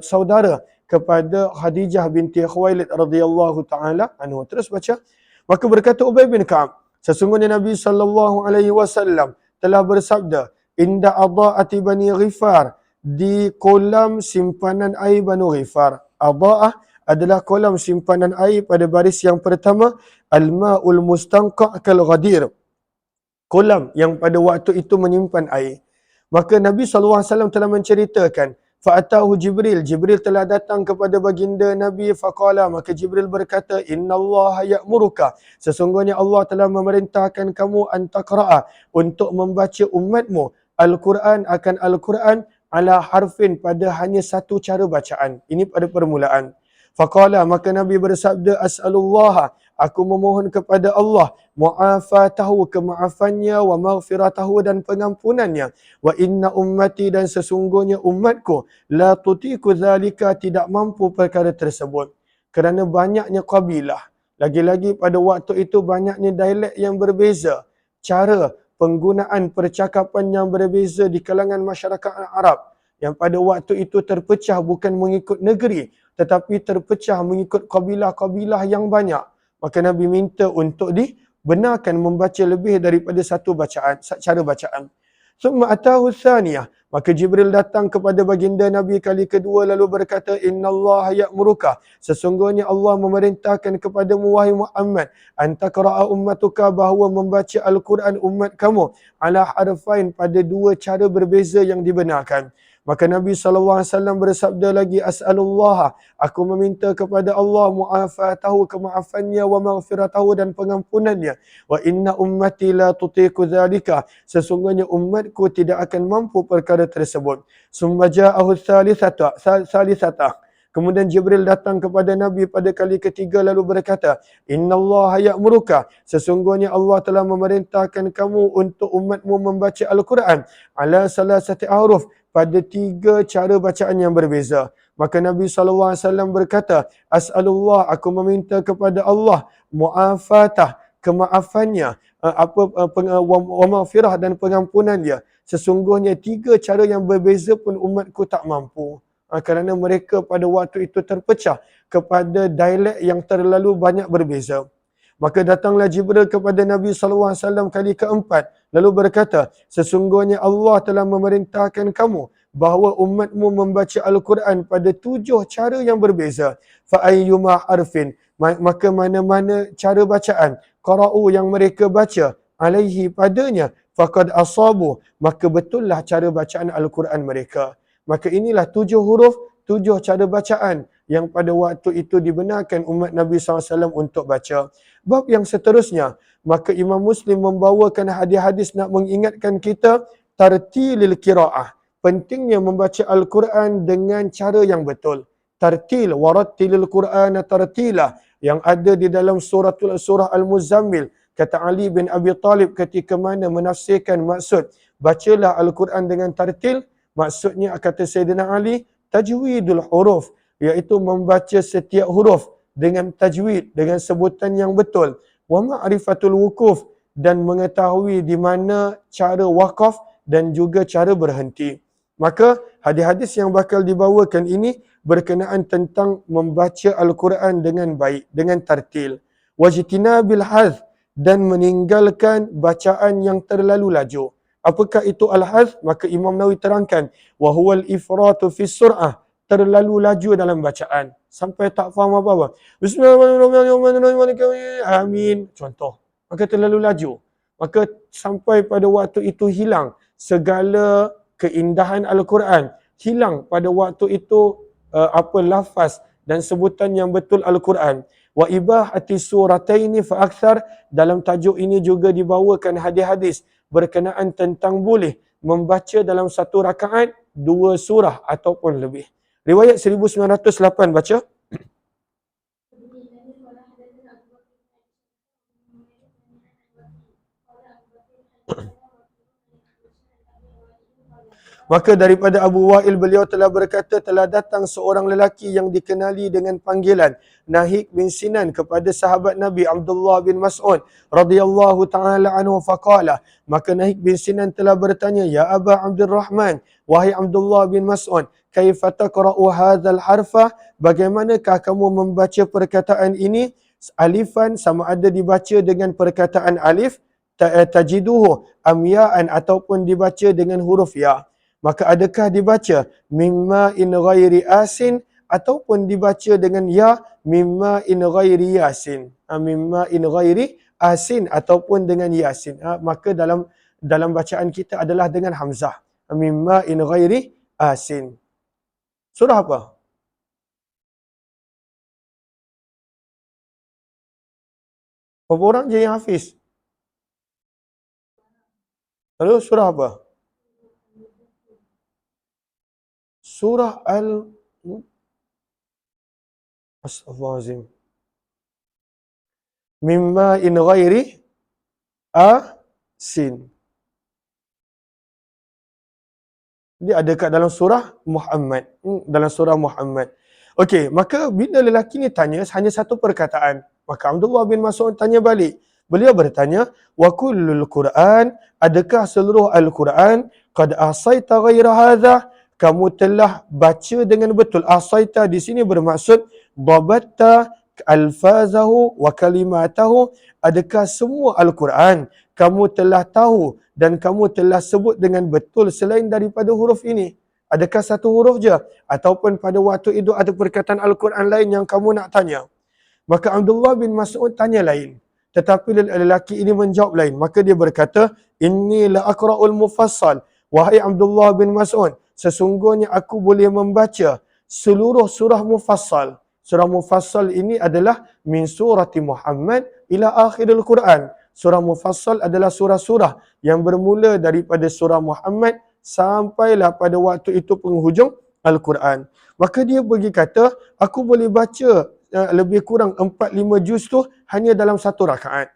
saudara kepada Khadijah binti Khuwailid radhiyallahu taala anhu. Terus baca. Maka berkata Ubay bin Ka'ab, sesungguhnya Nabi sallallahu alaihi wasallam telah bersabda, inda adaati bani Ghifar, di kolam simpanan air Banu Ghifar. Adaah adalah kolam simpanan air pada baris yang pertama, al-ma'ul mustanqa' kal ghadir. kolam yang pada waktu itu menyimpan air. Maka Nabi SAW telah menceritakan, fa'atahu Jibril, Jibril telah datang kepada baginda Nabi faqala, maka Jibril berkata, innallaha ya'muruka, sesungguhnya Allah telah memerintahkan kamu antaqra'a, untuk membaca umatmu Al-Quran akan Al-Quran ala harfin, pada hanya satu cara bacaan. Ini pada permulaan. Faqala, maka Nabi bersabda, as'alullaha, aku memohon kepada Allah mu'afatahu, kemaafannya, wa maghfiratahu, dan pengampunannya, wa inna ummati, dan sesungguhnya umatku, la tutiku zalika, tidak mampu perkara tersebut. Kerana banyaknya kabilah, lagi-lagi pada waktu itu banyaknya dialek yang berbeza, cara penggunaan percakapan yang berbeza di kalangan masyarakat Arab, yang pada waktu itu terpecah bukan mengikut negeri, tetapi terpecah mengikut kabilah-kabilah yang banyak. Maka Nabi minta untuk dibenarkan membaca lebih daripada satu bacaan, cara bacaan. Summa atahu tsaniyah, maka Jibril datang kepada baginda Nabi kali kedua lalu berkata, innallaha ya'muruka, sesungguhnya Allah memerintahkan kepadamu wahai Muhammad, antaqra'a ummatuka, bahawa membaca Al-Quran umat kamu ala harfain, pada dua cara berbeza yang dibenarkan. Maka Nabi SAW bersabda lagi, as'alullaha, aku meminta kepada Allah mu'afatahu, kemaafannya, wa maghfiratahu, dan pengampunannya, wa inna ummati la tutiku dhalika, sesungguhnya umatku tidak akan mampu perkara tersebut. Summa ja'ahu salisata, kemudian Jibril datang kepada Nabi pada kali ketiga lalu berkata, innallaha ya'muruka, sesungguhnya Allah telah memerintahkan kamu untuk umatmu membaca Al-Quran ala salasati ahruf, pada tiga cara bacaan yang berbeza. Maka Nabi SAW berkata, as'alullah, aku meminta kepada Allah mu'afatah, kemaafannya, wa maghfirah, dan pengampunan dia. Sesungguhnya tiga cara yang berbeza pun umatku tak mampu. Kerana mereka pada waktu itu terpecah kepada dialek yang terlalu banyak berbeza. Maka datanglah Jibril kepada Nabi SAW kali keempat, lalu berkata, sesungguhnya Allah telah memerintahkan kamu bahawa umatmu membaca Al-Quran pada 7 cara yang berbeza. Fa'ayyuma harfin, maka mana-mana cara bacaan, qara'u yang mereka baca, alaihi padanya, faqad asabu, maka betullah cara bacaan Al-Quran mereka. Maka inilah 7 huruf, 7 cara bacaan yang pada waktu itu dibenarkan umat Nabi SAW untuk baca. Bab yang seterusnya, maka Imam Muslim membawakan hadis-hadis nak mengingatkan kita tartilil qiraah, pentingnya membaca Al-Quran dengan cara yang betul. Tartil, warattilil Qur'ana tartila, yang ada di dalam surah Al-Muzammil. Kata Ali bin Abi Talib ketika mana menafsirkan maksud bacalah Al-Quran dengan tartil, maksudnya kata Sayyidina Ali, tajwidul huruf, iaitu membaca setiap huruf dengan tajwid, dengan sebutan yang betul. Wa ma'rifatul wukuf, dan mengetahui di mana cara wakaf dan juga cara berhenti. Maka hadis-hadis yang bakal dibawakan ini berkenaan tentang membaca Al-Quran dengan baik, dengan tartil. Wajtinabil hadz, dan meninggalkan bacaan yang terlalu laju. Apakah itu al-hadz? Maka Imam Nawawi terangkan, wa huwal ifratu fi sur'ah, terlalu laju dalam bacaan sampai tak faham apa-apa. Bismillahirrahmanirrahim, amin, contoh. Maka terlalu laju. Maka sampai pada waktu itu hilang segala keindahan Al-Quran. Hilang pada waktu itu lafaz dan sebutan yang betul Al-Quran. Wa ibahati surataini fa akthar, dalam tajuk ini juga dibawakan hadis-hadis berkenaan tentang boleh membaca dalam satu rakaat 2 surah ataupun lebih. Riwayat 1908 baca. Maka daripada Abu Wa'il beliau telah berkata, telah datang seorang lelaki yang dikenali dengan panggilan Nahik bin Sinan kepada sahabat Nabi Abdullah bin Mas'ud radhiyallahu taala anhu faqala, maka Nahik bin Sinan telah bertanya, ya Aba Abdurrahman, wahai Abdullah bin Mas'ud, kaifa taqra'u hadzal harfa, bagaimanakah kamu membaca perkataan ini? Alifan, sama ada dibaca dengan perkataan alif, tajiduhu amya'an, ataupun dibaca dengan huruf ya. Maka adakah dibaca mimma in ghairi asin, ataupun dibaca dengan ya mimma in ghairi yasin, mimma in ghairi asin ataupun dengan yasin. Maka dalam bacaan kita adalah dengan hamzah. Mimma in ghairi asin. Surah apa? Berapa orang je yang hafiz? Lalu surah apa? Surah Astaghfirullahalazim. Mimma in ghairi asin. Dia ada kat dalam surah Muhammad. Dalam surah Muhammad. Okey, maka bila lelaki ni tanya hanya satu perkataan, maka Abdullah bin Mas'ud tanya balik. Beliau bertanya, wa kullul Quran, adakah seluruh Al-Quran qad asaita ghaira hadha? Kamu telah baca dengan betul. Asaita di sini bermaksud dabatta alfazahu wa kalimatahu. Adakah semua Al-Quran kamu telah tahu dan kamu telah sebut dengan betul selain daripada huruf ini? Adakah satu huruf je? Ataupun pada waktu itu ada perkataan Al-Quran lain yang kamu nak tanya? Maka Abdullah bin Mas'ud tanya lain. Tetapi lelaki ini menjawab lain. Maka dia berkata, inni la aqra'ul mufassal. Wahai Abdullah bin Mas'ud, sesungguhnya aku boleh membaca seluruh surah mufassal. Surah mufassal ini adalah min surati Muhammad ila akhiril Quran. Surah mufassal adalah surah-surah yang bermula daripada surah Muhammad sampailah pada waktu itu penghujung Al-Quran. Maka dia pergi kata, aku boleh baca lebih kurang 4-5 juz tu hanya dalam satu rakaat.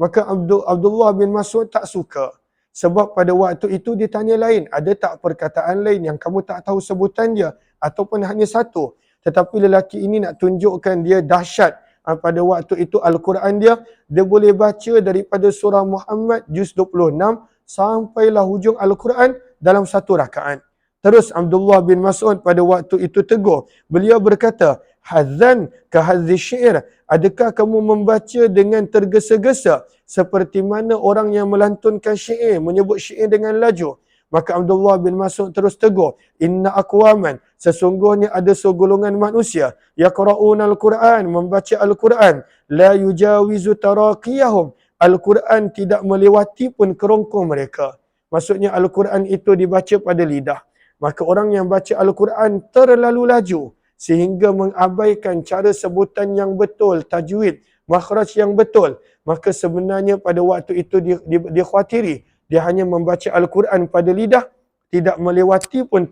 Maka Abdullah bin Mas'ud tak suka. Sebab pada waktu itu dia tanya lain, ada tak perkataan lain yang kamu tak tahu sebutan dia ataupun hanya satu. Tetapi lelaki ini nak tunjukkan dia dahsyat pada waktu itu Al-Quran dia boleh baca daripada surah Muhammad juz 26 sampailah hujung Al-Quran dalam satu rakaat. Terus Abdullah bin Mas'ud pada waktu itu tegur. Beliau berkata, hazan ka hazzi syair, adakah kamu membaca dengan tergesa-gesa seperti mana orang yang melantunkan syair, menyebut syair dengan laju? Maka Abdullah bin Mas'ud terus tegur, inna aqwaman, sesungguhnya ada segolongan manusia yaqra'una al-Quran, membaca Al-Quran, la yujawizu taraqiyahum, Al-Quran tidak melewati pun kerongkong mereka. Maksudnya Al-Quran itu dibaca pada lidah. Maka orang yang baca Al-Quran terlalu laju sehingga mengabaikan cara sebutan yang betul, tajwid, makhraj yang betul. Maka sebenarnya pada waktu itu dia khawatiri. Dia hanya membaca Al-Quran pada lidah, tidak melewati pun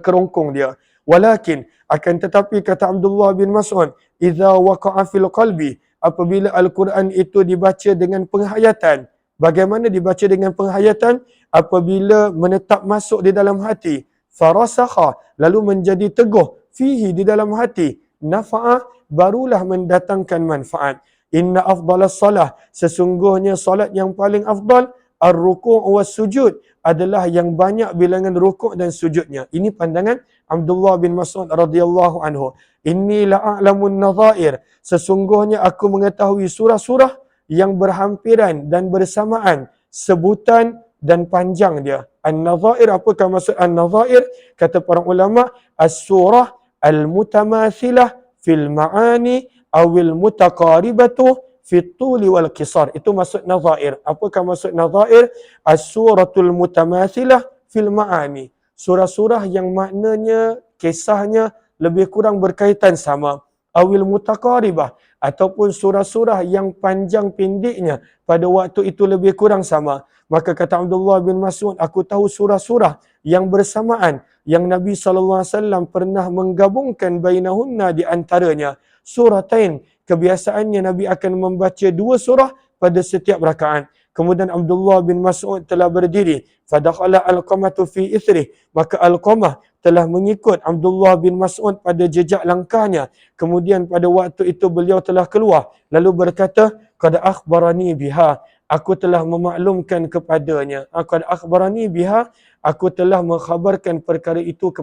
kerongkong dia. Walakin, akan tetapi kata Abdullah bin Mas'ud, idza waqa'a fil qalbi, apabila Al-Quran itu dibaca dengan penghayatan. Bagaimana dibaca dengan penghayatan? Apabila menetap masuk di dalam hati, farasakha, lalu menjadi teguh, fihi, di dalam hati, nafa'a, barulah mendatangkan manfaat. Inna afdalas salah, sesungguhnya salat yang paling afdal, ar-ruku' was sujud, adalah yang banyak bilangan rukuk dan sujudnya. Ini pandangan Abdullah bin Mas'ud radhiyallahu anhu. Inni la'alamun nadhair, sesungguhnya aku mengetahui surah-surah yang berhampiran dan bersamaan sebutan dan panjang dia. An-nadhair, apakah maksud an-nadhair? Kata para ulama, as-surah al-mutamathilah fil ma'ani awil mutaqaribatu fit tuli wal qisar. Itu maksud nadhair. Apakah maksud nadhair? As-suratul mutamathilah fil ma'ani. Surah-surah yang maknanya, kisahnya lebih kurang berkaitan sama. Awil mutaqaribah, ataupun surah-surah yang panjang pendeknya pada waktu itu lebih kurang sama. Maka kata Abdullah bin Mas'ud, aku tahu surah-surah yang bersamaan yang Nabi SAW pernah menggabungkan bainahunna, di antaranya suratain. Kebiasaannya Nabi akan membaca 2 surah pada setiap rakaat. Kemudian Abdullah bin Mas'ud telah berdiri, fadakhala Alqamatu fi ithrih, maka Alqamah telah mengikut Abdullah bin Mas'ud pada jejak langkahnya. Kemudian pada waktu itu beliau telah keluar lalu berkata, qad akhbarani biha, aku telah memaklumkan kepadanya. Qad akhbarani biha, aku telah mengkhabarkan perkara itu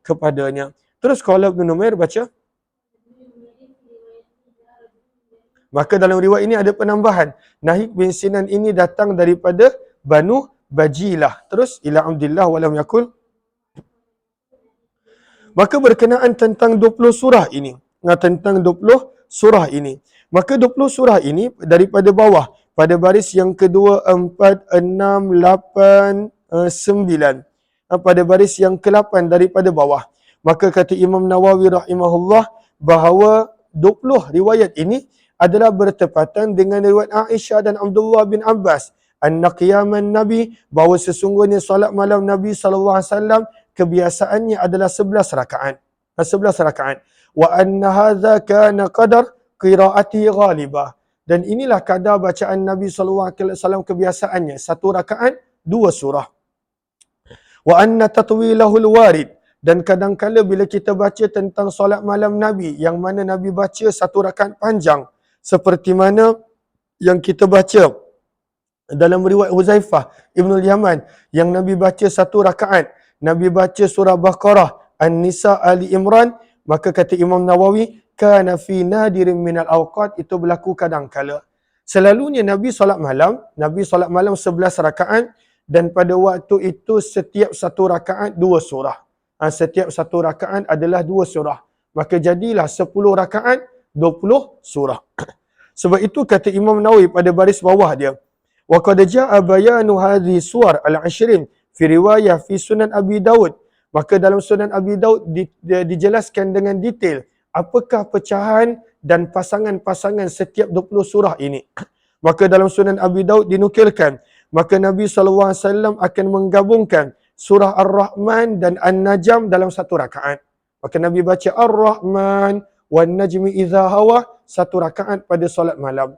kepadanya. Terus qala Ibn Numair baca. Maka dalam riwayat ini ada penambahan. Nahik bin Sinan ini datang daripada Banu Bajilah. Terus ila Abdillah walam yakul. Maka berkenaan tentang 20 surah ini. Tentang 20 surah ini. Maka 20 surah ini daripada bawah pada baris yang kedua, 4, 6, 8, 9. Pada baris yang ke-8 daripada bawah. Maka kata Imam Nawawi rahimahullah bahawa 20 riwayat ini adalah bertepatan dengan riwayat Aisyah dan Abdullah bin Abbas. Anna qiyaman Nabi, bahawa sesungguhnya solat malam Nabi SAW kebiasaannya adalah 11 rakaat. 11 rakaat. Wa anna hadza kana qadar qiraati ghalibah. Dan inilah kadar bacaan Nabi SAW kebiasaannya. 1 rakaat, 2 surah. Wa anna tatwilahul warid. Dan kadang-kala bila kita baca tentang solat malam Nabi, yang mana Nabi baca 1 rakaat panjang, seperti mana yang kita baca dalam riwayat Huzaifah Ibnul Yaman, yang Nabi baca 1 rakaat, Nabi baca surah Baqarah, An-Nisa, Ali Imran, maka kata Imam Nawawi, kana fi nadirin minal awqat, itu berlaku kadang-kala. Selalunya Nabi solat malam 11 rakaat, dan pada waktu itu setiap 1 rakaat 2 surah. Setiap 1 rakaat adalah 2 surah. Maka jadilah 10 rakaat 20 surah. Sebab itu kata Imam Nawawi pada baris bawah dia, wa qad jaa bayanu hadhihi suwar al-20 fi riwayah fi Sunan Abi Daud. Maka dalam Sunan Abi Daud dijelaskan dengan detail apakah pecahan dan pasangan-pasangan setiap 20 surah ini. Maka dalam Sunan Abi Daud dinukilkan, maka Nabi SAW akan menggabungkan surah Ar-Rahman dan An-Najm dalam 1 rakaat. Maka Nabi baca Ar-Rahman wan Najmi idza hawa 1 rakaat pada solat malam.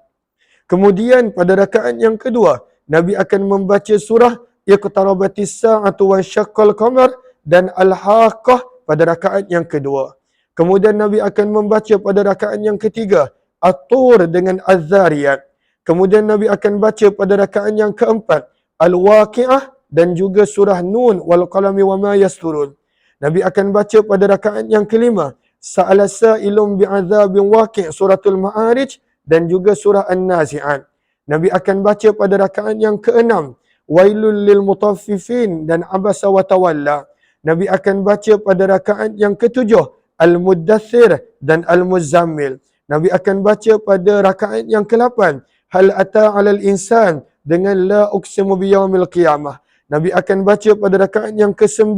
Kemudian pada rakaat yang kedua, Nabi akan membaca surah Iqtarabatis sa'atu wa syaqqal qamar dan Al-Haqqah pada rakaat yang kedua. Kemudian Nabi akan membaca pada rakaat yang ketiga At-Tur dengan Az-Zariyat. Kemudian Nabi akan baca pada rakaat yang keempat Al-Waqi'ah dan juga surah Nun wal qalami wa ma yasturun. Nabi akan baca pada rakaat yang kelima Sa'ala sa'ilun bi'adzabin waqi' suratul Ma'arij dan juga surah An-Nazi'at. Nabi akan baca pada rakaat yang keenam Wailul lil mutaffifin dan Abasa wa Tawalla. Nabi akan baca pada rakaat yang ketujuh Al-Muddathir dan Al-Muzammil. Nabi akan baca pada rakaat yang ke-8 Hal ata 'alal insan dengan la uqsimu biyaumil qiyamah. Nabi akan baca pada rakaat yang ke-9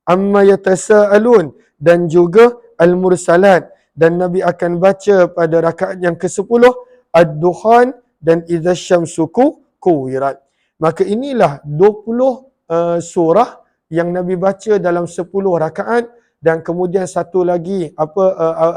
Amma yatasaalun dan juga Al-Mursalat, dan Nabi akan baca pada rakaat yang ke-10 Ad-Dukhan dan Idza Syamsu Kuwirat. Maka inilah 20 surah yang Nabi baca dalam 10 rakaat, dan kemudian satu lagi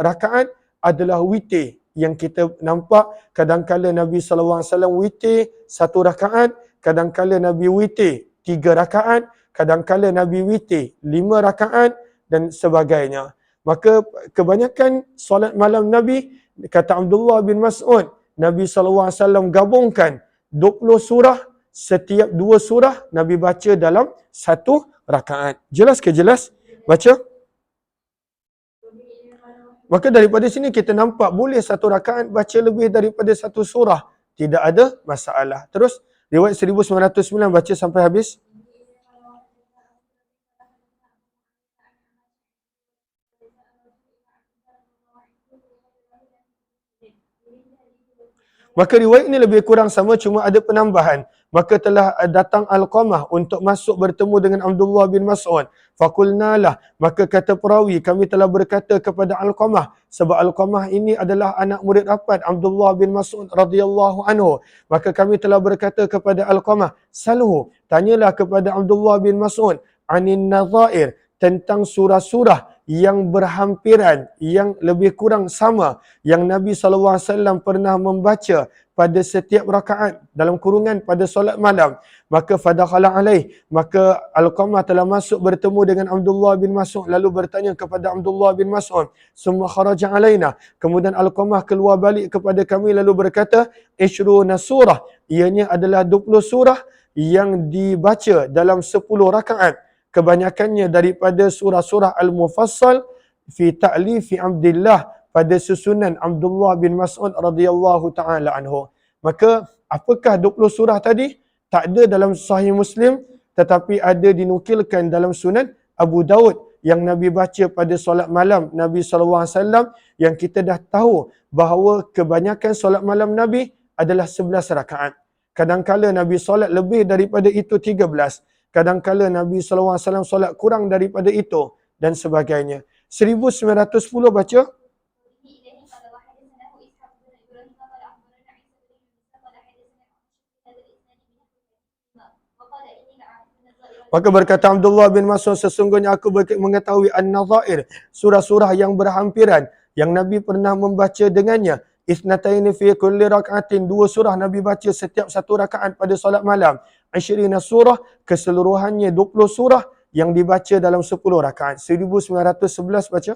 rakaat adalah witir, yang kita nampak kadang-kala Nabi SAW witir 1 rakaat, kadang-kala Nabi witir 3 rakaat, kadang-kala Nabi witir 5 rakaat dan sebagainya. Maka kebanyakan solat malam Nabi, kata Abdullah bin Mas'ud, Nabi SAW gabungkan 20 surah, setiap 2 surah Nabi baca dalam 1 rakaat. Jelas ke jelas? Baca. Maka daripada sini kita nampak boleh 1 rakaat baca lebih daripada 1 surah. Tidak ada masalah. Terus, riwayat 1909 baca sampai habis. Maka riwayat ini lebih kurang sama, cuma ada penambahan. Maka telah datang Alqamah untuk masuk bertemu dengan Abdullah bin Mas'ud. Fakulnalah, maka kata perawi, kami telah berkata kepada Alqamah, sebab Alqamah ini adalah anak murid rapat Abdullah bin Mas'ud radhiyallahu anhu. Maka kami telah berkata kepada Alqamah, salhu, tanyalah kepada Abdullah bin Mas'ud anin nadhair, tentang surah-surah yang berhampiran, yang lebih kurang sama, yang Nabi SAW pernah membaca pada setiap rakaat, dalam kurungan pada solat malam. Maka fadakhala alaih, maka Alqamah telah masuk bertemu dengan Abdullah bin Mas'ud, lalu bertanya kepada Abdullah bin Mas'ud, summa kharaja alaina, kemudian Alqamah keluar balik kepada kami lalu berkata, ishruna surah, ianya adalah 20 surah yang dibaca dalam 10 rakaat. Kebanyakannya daripada surah-surah Al-Mufassal fi ta'lifi Abdullah, pada susunan Abdullah bin Mas'ud radhiyallahu taala anhu. Maka apakah 20 surah tadi? Tak ada dalam Sahih Muslim, tetapi ada dinukilkan dalam Sunan Abu Daud yang Nabi baca pada solat malam Nabi SAW, yang kita dah tahu bahawa kebanyakan solat malam Nabi adalah 11 rakaat. Kadangkala Nabi solat lebih daripada itu 13. Kadangkala Nabi SAW solat kurang daripada itu dan sebagainya. 1910 baca. Maka berkata Abdullah bin Mas'ud, sesungguhnya aku mengetahui an-nadhair, surah-surah yang berhampiran yang Nabi pernah membaca dengannya. Isnataini fi kulli rak'atin, 2 surah Nabi baca setiap satu rakaat pada solat malam. 20 surah, keseluruhannya 20 surah yang dibaca dalam 10 rakaat. 1911 baca.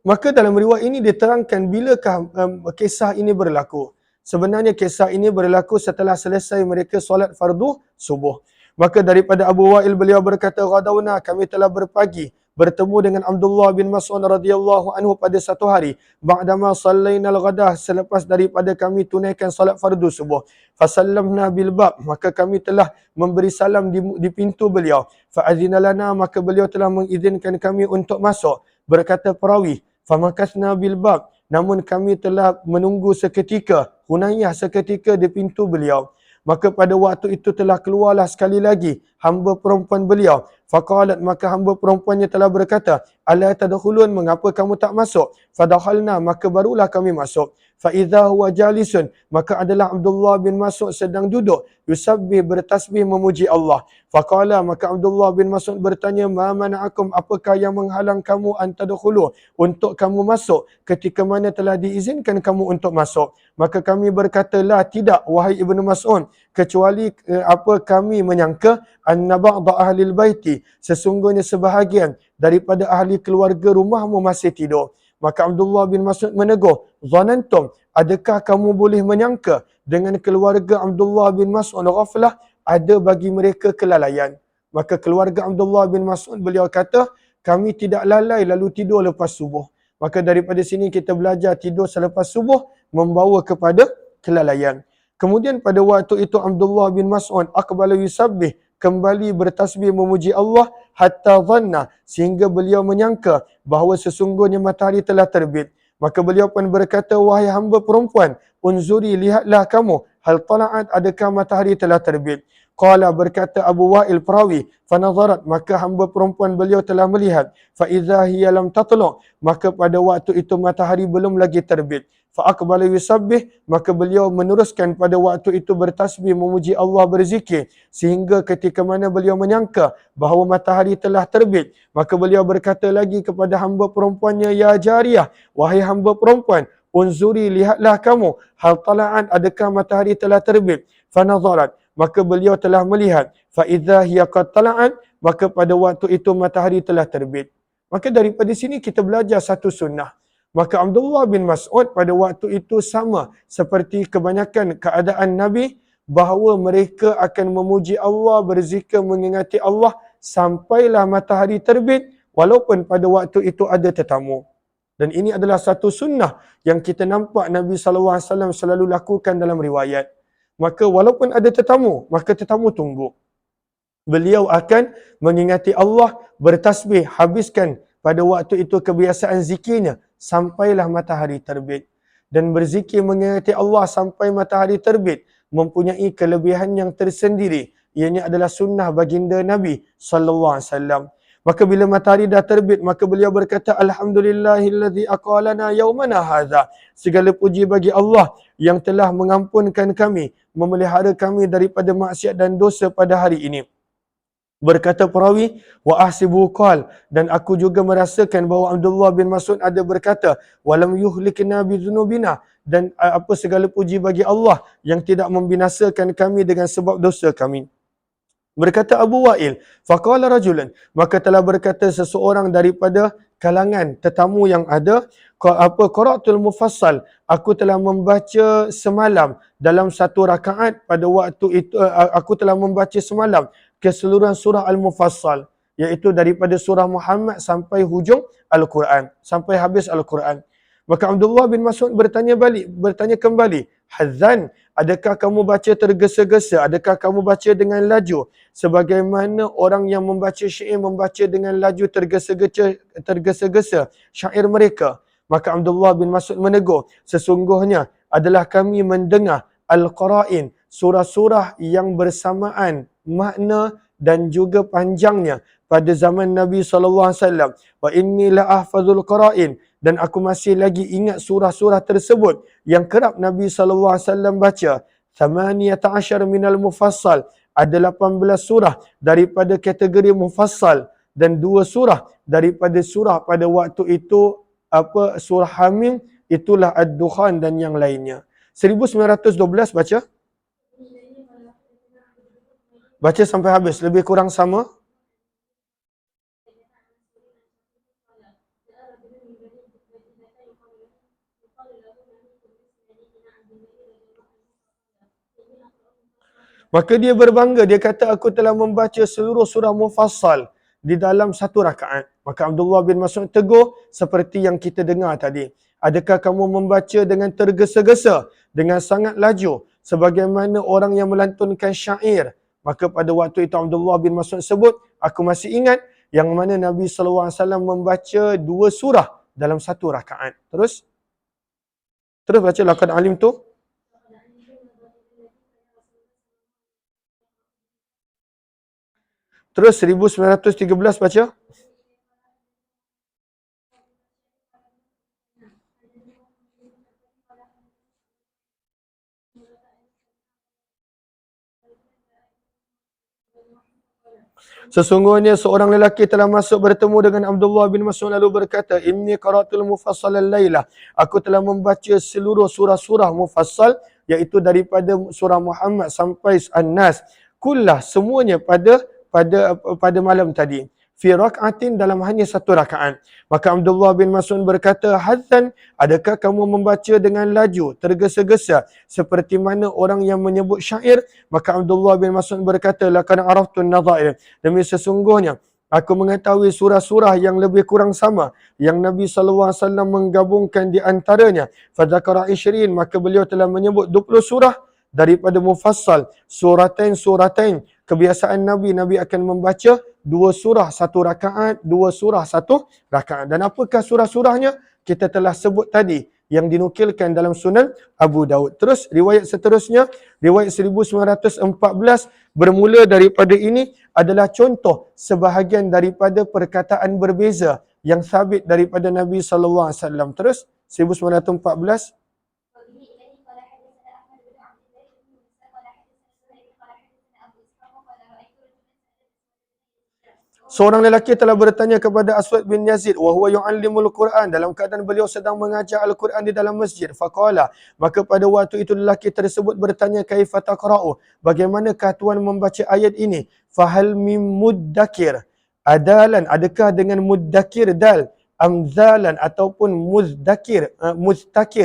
Maka dalam riwayat ini diterangkan bilakah kisah ini berlaku. Sebenarnya kisah ini berlaku setelah selesai mereka solat fardu subuh. Maka daripada Abu Wa'il beliau berkata, "Ghadawna, kami telah berpagi bertemu dengan Abdullah bin Mas'ud radhiyallahu anhu pada satu hari. Ba'dama sallainal ghadah, selepas daripada kami tunaikan solat fardu subuh. Fasallamna bil bab, maka kami telah memberi salam di pintu beliau. Fa'adzina lana, maka beliau telah mengizinkan kami untuk masuk. Berkata perawi, famakasna bil bab, namun kami telah menunggu seketika, hunayah seketika di pintu beliau. Maka pada waktu itu telah keluarlah sekali lagi hamba perempuan beliau. Faqalat, maka hamba perempuannya telah berkata, ala tadkhulun, mengapa kamu tak masuk? Fadakhalna, maka barulah kami masuk. Fa idza huwa jalisun, maka adalah Abdullah bin Mas'ud sedang duduk, yusabbih, bertasbih memuji Allah. Faqala, maka Abdullah bin Mas'ud bertanya, ma mana'akum, apakah yang menghalang kamu antadkhulu, untuk kamu masuk ketika mana telah diizinkan kamu untuk masuk? Maka kami berkata, la, tidak wahai Ibnu Mas'ud, kecuali kami menyangka anna ba'da ahli baiti, sesungguhnya sebahagian daripada ahli keluarga rumahmu masih tidur. Maka Abdullah bin Mas'ud menegur, zanantum, adakah kamu boleh menyangka dengan keluarga Abdullah bin Mas'ud ghaflah, ada bagi mereka kelalaian? Maka keluarga Abdullah bin Mas'ud, beliau kata, kami tidak lalai lalu tidur lepas subuh. Maka daripada sini kita belajar tidur selepas subuh membawa kepada kelalaian. Kemudian pada waktu itu Abdullah bin Mas'ud aqbala yusabbih, kembali bertasbih memuji Allah, hatta dhanna, sehingga beliau menyangka bahawa sesungguhnya matahari telah terbit. Maka beliau pun berkata, wahai hamba perempuan, unzuri, lihatlah kamu, hal tala'at, adakah matahari telah terbit? Qala, berkata Abu Wa'il perawi, fanazarat, maka hamba perempuan beliau telah melihat, fa idza hiya lam tatlu', maka pada waktu itu matahari belum lagi terbit. Fa aqbala yusabbih, maka beliau meneruskan pada waktu itu bertasbih memuji Allah, berzikir, sehingga ketika mana beliau menyangka bahawa matahari telah terbit, maka beliau berkata lagi kepada hamba perempuannya, ya jariyah, wahai hamba perempuan, unzuri, lihatlah kamu, hal tala'at, adakah matahari telah terbit? Fanazarat, maka beliau telah melihat, fa idza hiya qad tala'at, maka pada waktu itu matahari telah terbit. Maka daripada sini kita belajar satu sunnah. Maka Abdullah bin Mas'ud pada waktu itu sama seperti kebanyakan keadaan Nabi, bahawa mereka akan memuji Allah, berzikir, mengingati Allah sampailah matahari terbit, walaupun pada waktu itu ada tetamu. Dan ini adalah satu sunnah yang kita nampak Nabi SAW selalu lakukan dalam riwayat. Maka walaupun ada tetamu, maka tetamu tunggu. Beliau akan mengingati Allah, bertasbih, habiskan pada waktu itu kebiasaan zikirnya sampailah matahari terbit. Dan berzikir mengingati Allah sampai matahari terbit mempunyai kelebihan yang tersendiri. Ianya adalah sunnah baginda Nabi SAW. Maka bila matahari dah terbit, maka beliau berkata, alhamdulillahillazi aqalana yaumana hadza. Segala puji bagi Allah yang telah mengampunkan kami, memelihara kami daripada maksiat dan dosa pada hari ini. Berkata perawi, wa ahsibu qal, dan aku juga merasakan bahawa Abdullah bin Mas'ud ada berkata, walam yuhlikna bizunubina, dan apa segala puji bagi Allah yang tidak membinasakan kami dengan sebab dosa kami. Berkata Abu Wa'il, faqala rajulan, maka telah berkata seseorang daripada kalangan tetamu yang ada, qara'atul mufassal, aku telah membaca semalam dalam satu rakaat, pada waktu itu aku telah membaca semalam keseluruhan surah Al-Mufassal, iaitu daripada surah Muhammad sampai hujung Al-Quran, sampai habis Al-Quran. Maka Abdullah bin Mas'ud bertanya kembali, Hazan, adakah kamu baca tergesa-gesa? Adakah kamu baca dengan laju? Sebagaimana orang yang membaca syair membaca dengan laju tergesa-gesa syair mereka. Maka Abdullah bin Mas'ud menegur, sesungguhnya adalah kami mendengar Al-Qara'in, surah-surah yang bersamaan makna dan juga panjangnya pada zaman Nabi SAW. Wa inni la ahfazul qara'in, dan aku masih lagi ingat surah-surah tersebut yang kerap Nabi SAW baca. 18 minal mufassal, ada 18 surah daripada kategori mufassal, dan 2 surah daripada surah pada waktu itu surah Hamim, itulah Ad-Dukhan dan yang lainnya. 1912 baca. Baca sampai habis, lebih kurang sama. Maka dia berbangga, dia kata aku telah membaca seluruh surah Mufassal di dalam satu rakaat. Maka Abdullah bin Mas'ud tegur seperti yang kita dengar tadi. Adakah kamu membaca dengan tergesa-gesa, dengan sangat laju, sebagaimana orang yang melantunkan syair? Maka pada waktu itu Abdullah bin Mas'ud sebut, aku masih ingat yang mana Nabi SAW membaca 2 surah dalam satu rakaat. Terus baca laqad alim tu. Terus 1913 baca. Sesungguhnya seorang lelaki telah masuk bertemu dengan Abdullah bin Mas'ud lalu berkata, Inni qara'atul mufassal al-laylah. Aku telah membaca seluruh surah-surah mufassal, iaitu daripada surah Muhammad sampai An-Nas. Kullah, semuanya pada malam tadi. Fi rak'atin, dalam hanya satu rakaat. Maka Abdullah bin Mas'ud berkata, Hazan, adakah kamu membaca dengan laju, tergesa-gesa, seperti mana orang yang menyebut syair? Maka Abdullah bin Mas'ud berkata, laqad araftun nadhair, demi sesungguhnya aku mengetahui surah-surah yang lebih kurang sama yang Nabi SAW menggabungkan di antaranya. Fadzakara 20, maka beliau telah menyebut 20 surah daripada mufassal. Suratain. Kebiasaan Nabi akan membaca 2 surah satu rakaat, 2 surah satu rakaat. Dan apakah surah-surahnya? Kita telah sebut tadi yang dinukilkan dalam Sunan Abu Daud. Terus riwayat seterusnya, riwayat 1914, bermula daripada ini adalah contoh sebahagian daripada perkataan berbeza yang sabit daripada Nabi SAW. Terus 1914. Seorang lelaki telah bertanya kepada Aswad bin Yazid, wa huwa yu'allimul Quran, dalam keadaan beliau sedang mengajar Al-Quran di dalam masjid. Faqala, maka pada waktu itu lelaki tersebut bertanya, kaifa taqra'u, bagaimanakah tuan membaca ayat ini? Fahal mim muddakir, adalan, adakah dengan muddakir dal, amzalan, ataupun mustakir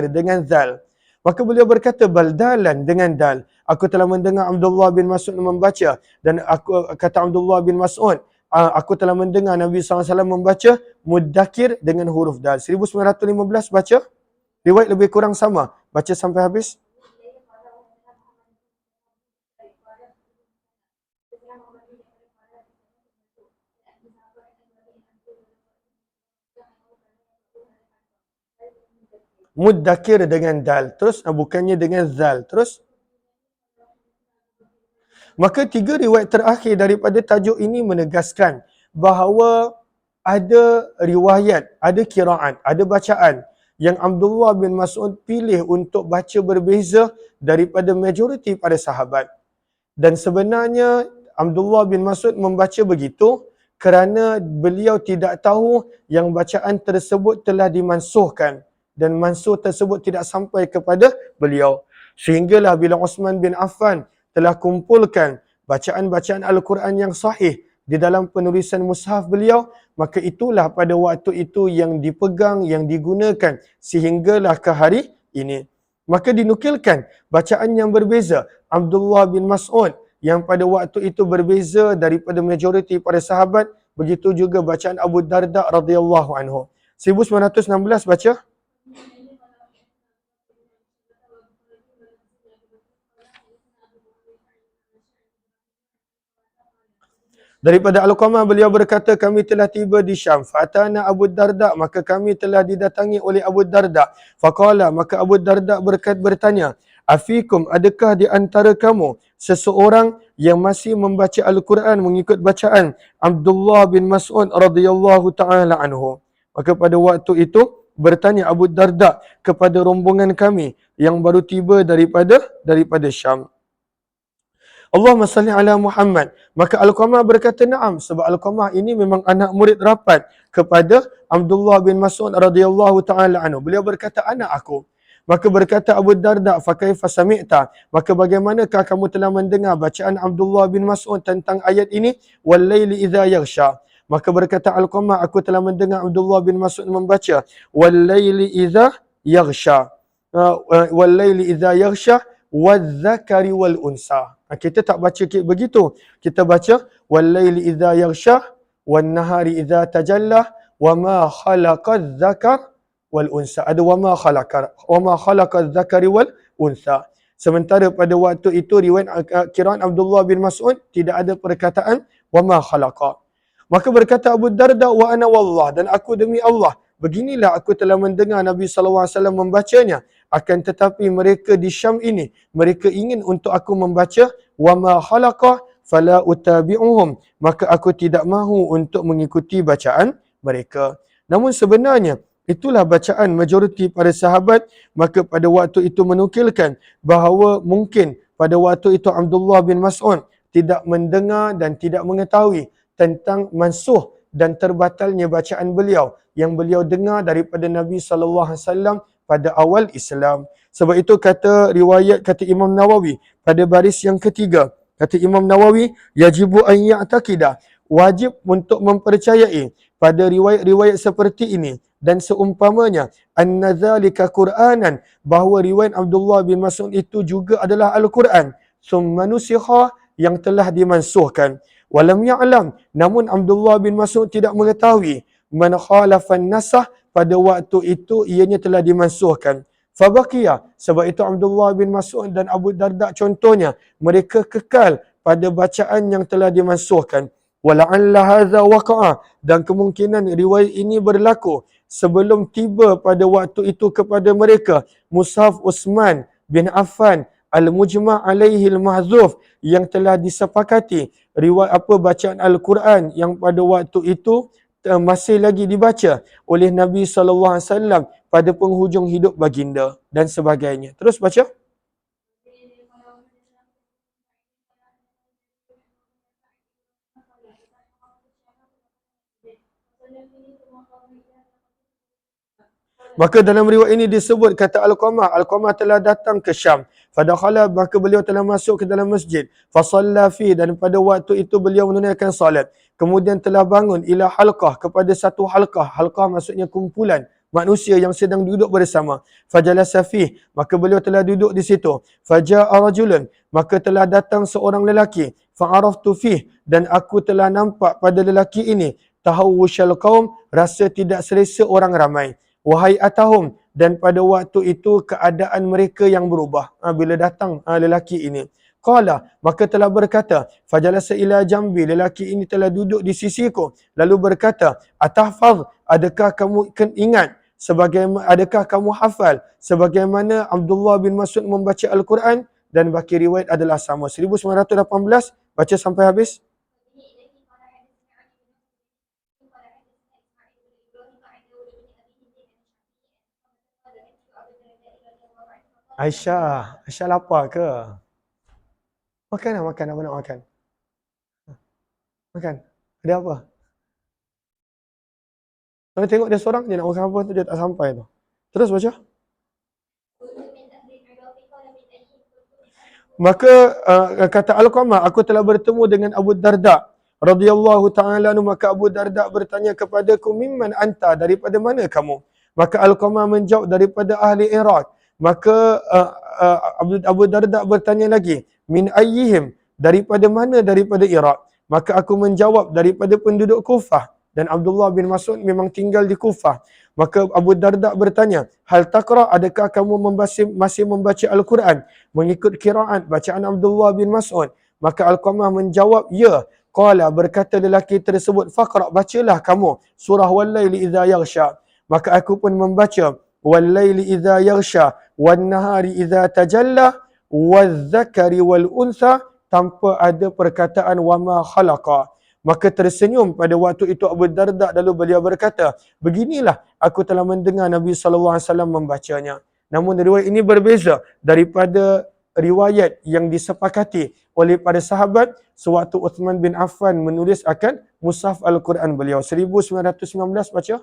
dengan zal? Maka beliau berkata, baldalan, dengan dal. Aku telah mendengar Abdullah bin Mas'ud membaca, dan kata Abdullah bin Mas'ud, aku telah mendengar Nabi SAW membaca muddakir dengan huruf dal. 1915 baca. Riwayat lebih kurang sama. Baca sampai habis. Muddakir dengan dal. Terus bukannya dengan zal. Terus maka 3 riwayat terakhir daripada tajuk ini menegaskan bahawa ada riwayat, ada qiraat, ada bacaan yang Abdullah bin Mas'ud pilih untuk baca berbeza daripada majoriti para sahabat. Dan sebenarnya Abdullah bin Mas'ud membaca begitu kerana beliau tidak tahu yang bacaan tersebut telah dimansuhkan dan mansuh tersebut tidak sampai kepada beliau. Sehinggalah bila Uthman bin Affan telah kumpulkan bacaan-bacaan Al-Quran yang sahih di dalam penulisan mushaf beliau, maka itulah pada waktu itu yang dipegang, yang digunakan sehinggalah ke hari ini. Maka dinukilkan bacaan yang berbeza Abdullah bin Mas'ud yang pada waktu itu berbeza daripada majoriti para sahabat, begitu juga bacaan Abu Darda radhiyallahu anhu. 1916 baca. Daripada Al-Qamah beliau berkata, kami telah tiba di Syam. Fatana Abu Darda, maka kami telah didatangi oleh Abu Darda. Faqala, maka Abu Darda bertanya, afikum, adakah di antara kamu seseorang yang masih membaca Al-Quran mengikut bacaan Abdullah bin Mas'ud radhiyallahu taala anhu? Maka pada waktu itu bertanya Abu Darda kepada rombongan kami yang baru tiba daripada Syam. Allahumma salli ala Muhammad. Maka Al-Qamah berkata na'am, sebab Al-Qamah ini memang anak murid rapat kepada Abdullah bin Mas'ud radhiyallahu taala anhu. Beliau berkata, anak aku. Maka berkata Abu Darda, fa kaifa sami'ta? Maka bagaimanakah kamu telah mendengar bacaan Abdullah bin Mas'ud tentang ayat ini? Wal laili idza yaghsha. Maka berkata Al-Qamah, aku telah mendengar Abdullah bin Mas'ud membaca wal laili idza yaghsha. Wal laili idza yaghsha wadzakari wal unsa. Kita tak baca begitu. Kita baca wal-laili idza yaghsha wan-nahari idza tajalla wama khalaqadz zakar wal unsa. Ada wama khalaqadz zakari wal unsa. Sementara pada waktu itu riwayat qiraan Abdullah bin Mas'ud tidak ada perkataan wama khalaqa. Maka berkata Abu Darda, wa ana wallah, dan aku demi Allah, beginilah aku telah mendengar Nabi sallallahu alaihi wasallam membacanya. Akan tetapi mereka di Syam ini, mereka ingin untuk aku membaca wa ma khalaqa fala utabi'uhum, maka aku tidak mahu untuk mengikuti bacaan mereka. Namun sebenarnya itulah bacaan majoriti para sahabat. Maka pada waktu itu menukilkan bahawa mungkin pada waktu itu Abdullah bin Mas'ud tidak mendengar dan tidak mengetahui tentang mansuh dan terbatalnya bacaan beliau yang beliau dengar daripada Nabi sallallahu alaihi wasallam pada awal Islam. Sebab itu kata Imam Nawawi pada baris yang ketiga, kata Imam Nawawi, yajibu an ya'taqida, wajib untuk mempercayai pada riwayat-riwayat seperti ini dan seumpamanya, anna dzalika Qur'anan, bahawa riwayat Abdullah bin Mas'ud itu juga adalah Al-Quran, summa nusikha, yang telah dimansuhkan. Walam ya'lam, namun Abdullah bin Mas'ud tidak mengetahui man khalafan nasah, pada waktu itu ianya telah dimansuhkan. Fabaqiya, sebab itu Abdullah bin Mas'ud dan Abu Darda contohnya, mereka kekal pada bacaan yang telah dimansuhkan. Wala'alla hadza waqa'a, dan kemungkinan riwayat ini berlaku sebelum tiba pada waktu itu kepada mereka Mushaf Uthman bin Affan al-mujma' alaihi al-mahzuf, yang telah disepakati riwayat bacaan Al-Quran yang pada waktu itu masih lagi dibaca oleh Nabi SAW pada penghujung hidup baginda dan sebagainya. Terus baca. Maka dalam riwayat ini disebut, kata Al-Qamah telah datang ke Syam. Fadakhala, maka beliau telah masuk ke dalam masjid. Fasalla fi, dan pada waktu itu beliau menunaikan salat. Kemudian telah bangun ila halqah, kepada satu halqah. Halqah maksudnya kumpulan manusia yang sedang duduk bersama. Fajalasa fi, maka beliau telah duduk di situ. Faja'a rajulun, maka telah datang seorang lelaki. Fa'araftu fi, dan aku telah nampak pada lelaki ini tahawusyal qaum, rasa tidak selesa orang ramai. Wahai atahum, dan pada waktu itu keadaan mereka yang berubah bila datang lelaki ini. Qala, maka telah berkata, fajalasa ila jambi, lelaki ini telah duduk di sisiku, lalu berkata, atahfaz, adakah kamu ingat, adakah kamu hafal sebagaimana Abdullah bin Mas'ud membaca Al-Quran? Dan baki riwayat adalah sama. 1918, baca sampai habis. Aisyah lapar ke? Makan, apa nak makan? Makan. Ada apa? Kalau tengok dia seorang, dia nak makan apa tu, dia tak sampai tu. Terus baca. Maka kata Al-Qamah, aku telah bertemu dengan Abu Darda radhiyallahu ta'ala anhu, maka Abu Darda bertanya kepadaku, mimman anta, daripada mana kamu? Maka Al-Qamah menjawab, daripada ahli Iraq. Maka Abu Darda bertanya lagi, min ayyihim, daripada mana daripada Iraq? Maka aku menjawab, daripada penduduk Kufah. Dan Abdullah bin Mas'ud memang tinggal di Kufah. Maka Abu Darda bertanya, hal taqra, adakah kamu masih membaca Al-Quran mengikut qiraat bacaan Abdullah bin Mas'ud? Maka Alqamah menjawab, ya. Qala, berkata lelaki tersebut, faqra, bacalah kamu surah Wal-Laili Idza Yaghsha. Maka aku pun membaca Wal-Laili Idza Yaghsha wan-Nahari Idza Tajalla wadh-Dzakari wal-Untha, tanpa ada perkataan wama khalaqa. Maka tersenyum pada waktu itu Abu Darda, lalu beliau berkata, beginilah aku telah mendengar Nabi SAW membacanya. Namun riwayat ini berbeza daripada riwayat yang disepakati oleh para sahabat sewaktu Uthman bin Affan menulis akan mushaf Al-Quran beliau. 1919 baca.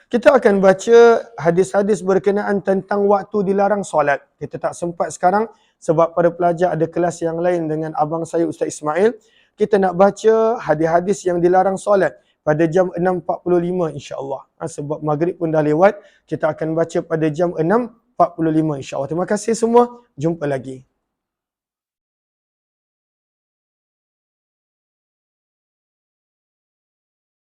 Kita akan baca hadis-hadis berkenaan tentang waktu dilarang solat. Kita tak sempat sekarang sebab para pelajar ada kelas yang lain dengan abang saya Ustaz Ismail. Kita nak baca hadis-hadis yang dilarang solat pada jam 6.45 insya-Allah. Sebab maghrib pun dah lewat, kita akan baca pada jam 6.45 insya-Allah. Terima kasih semua, jumpa lagi.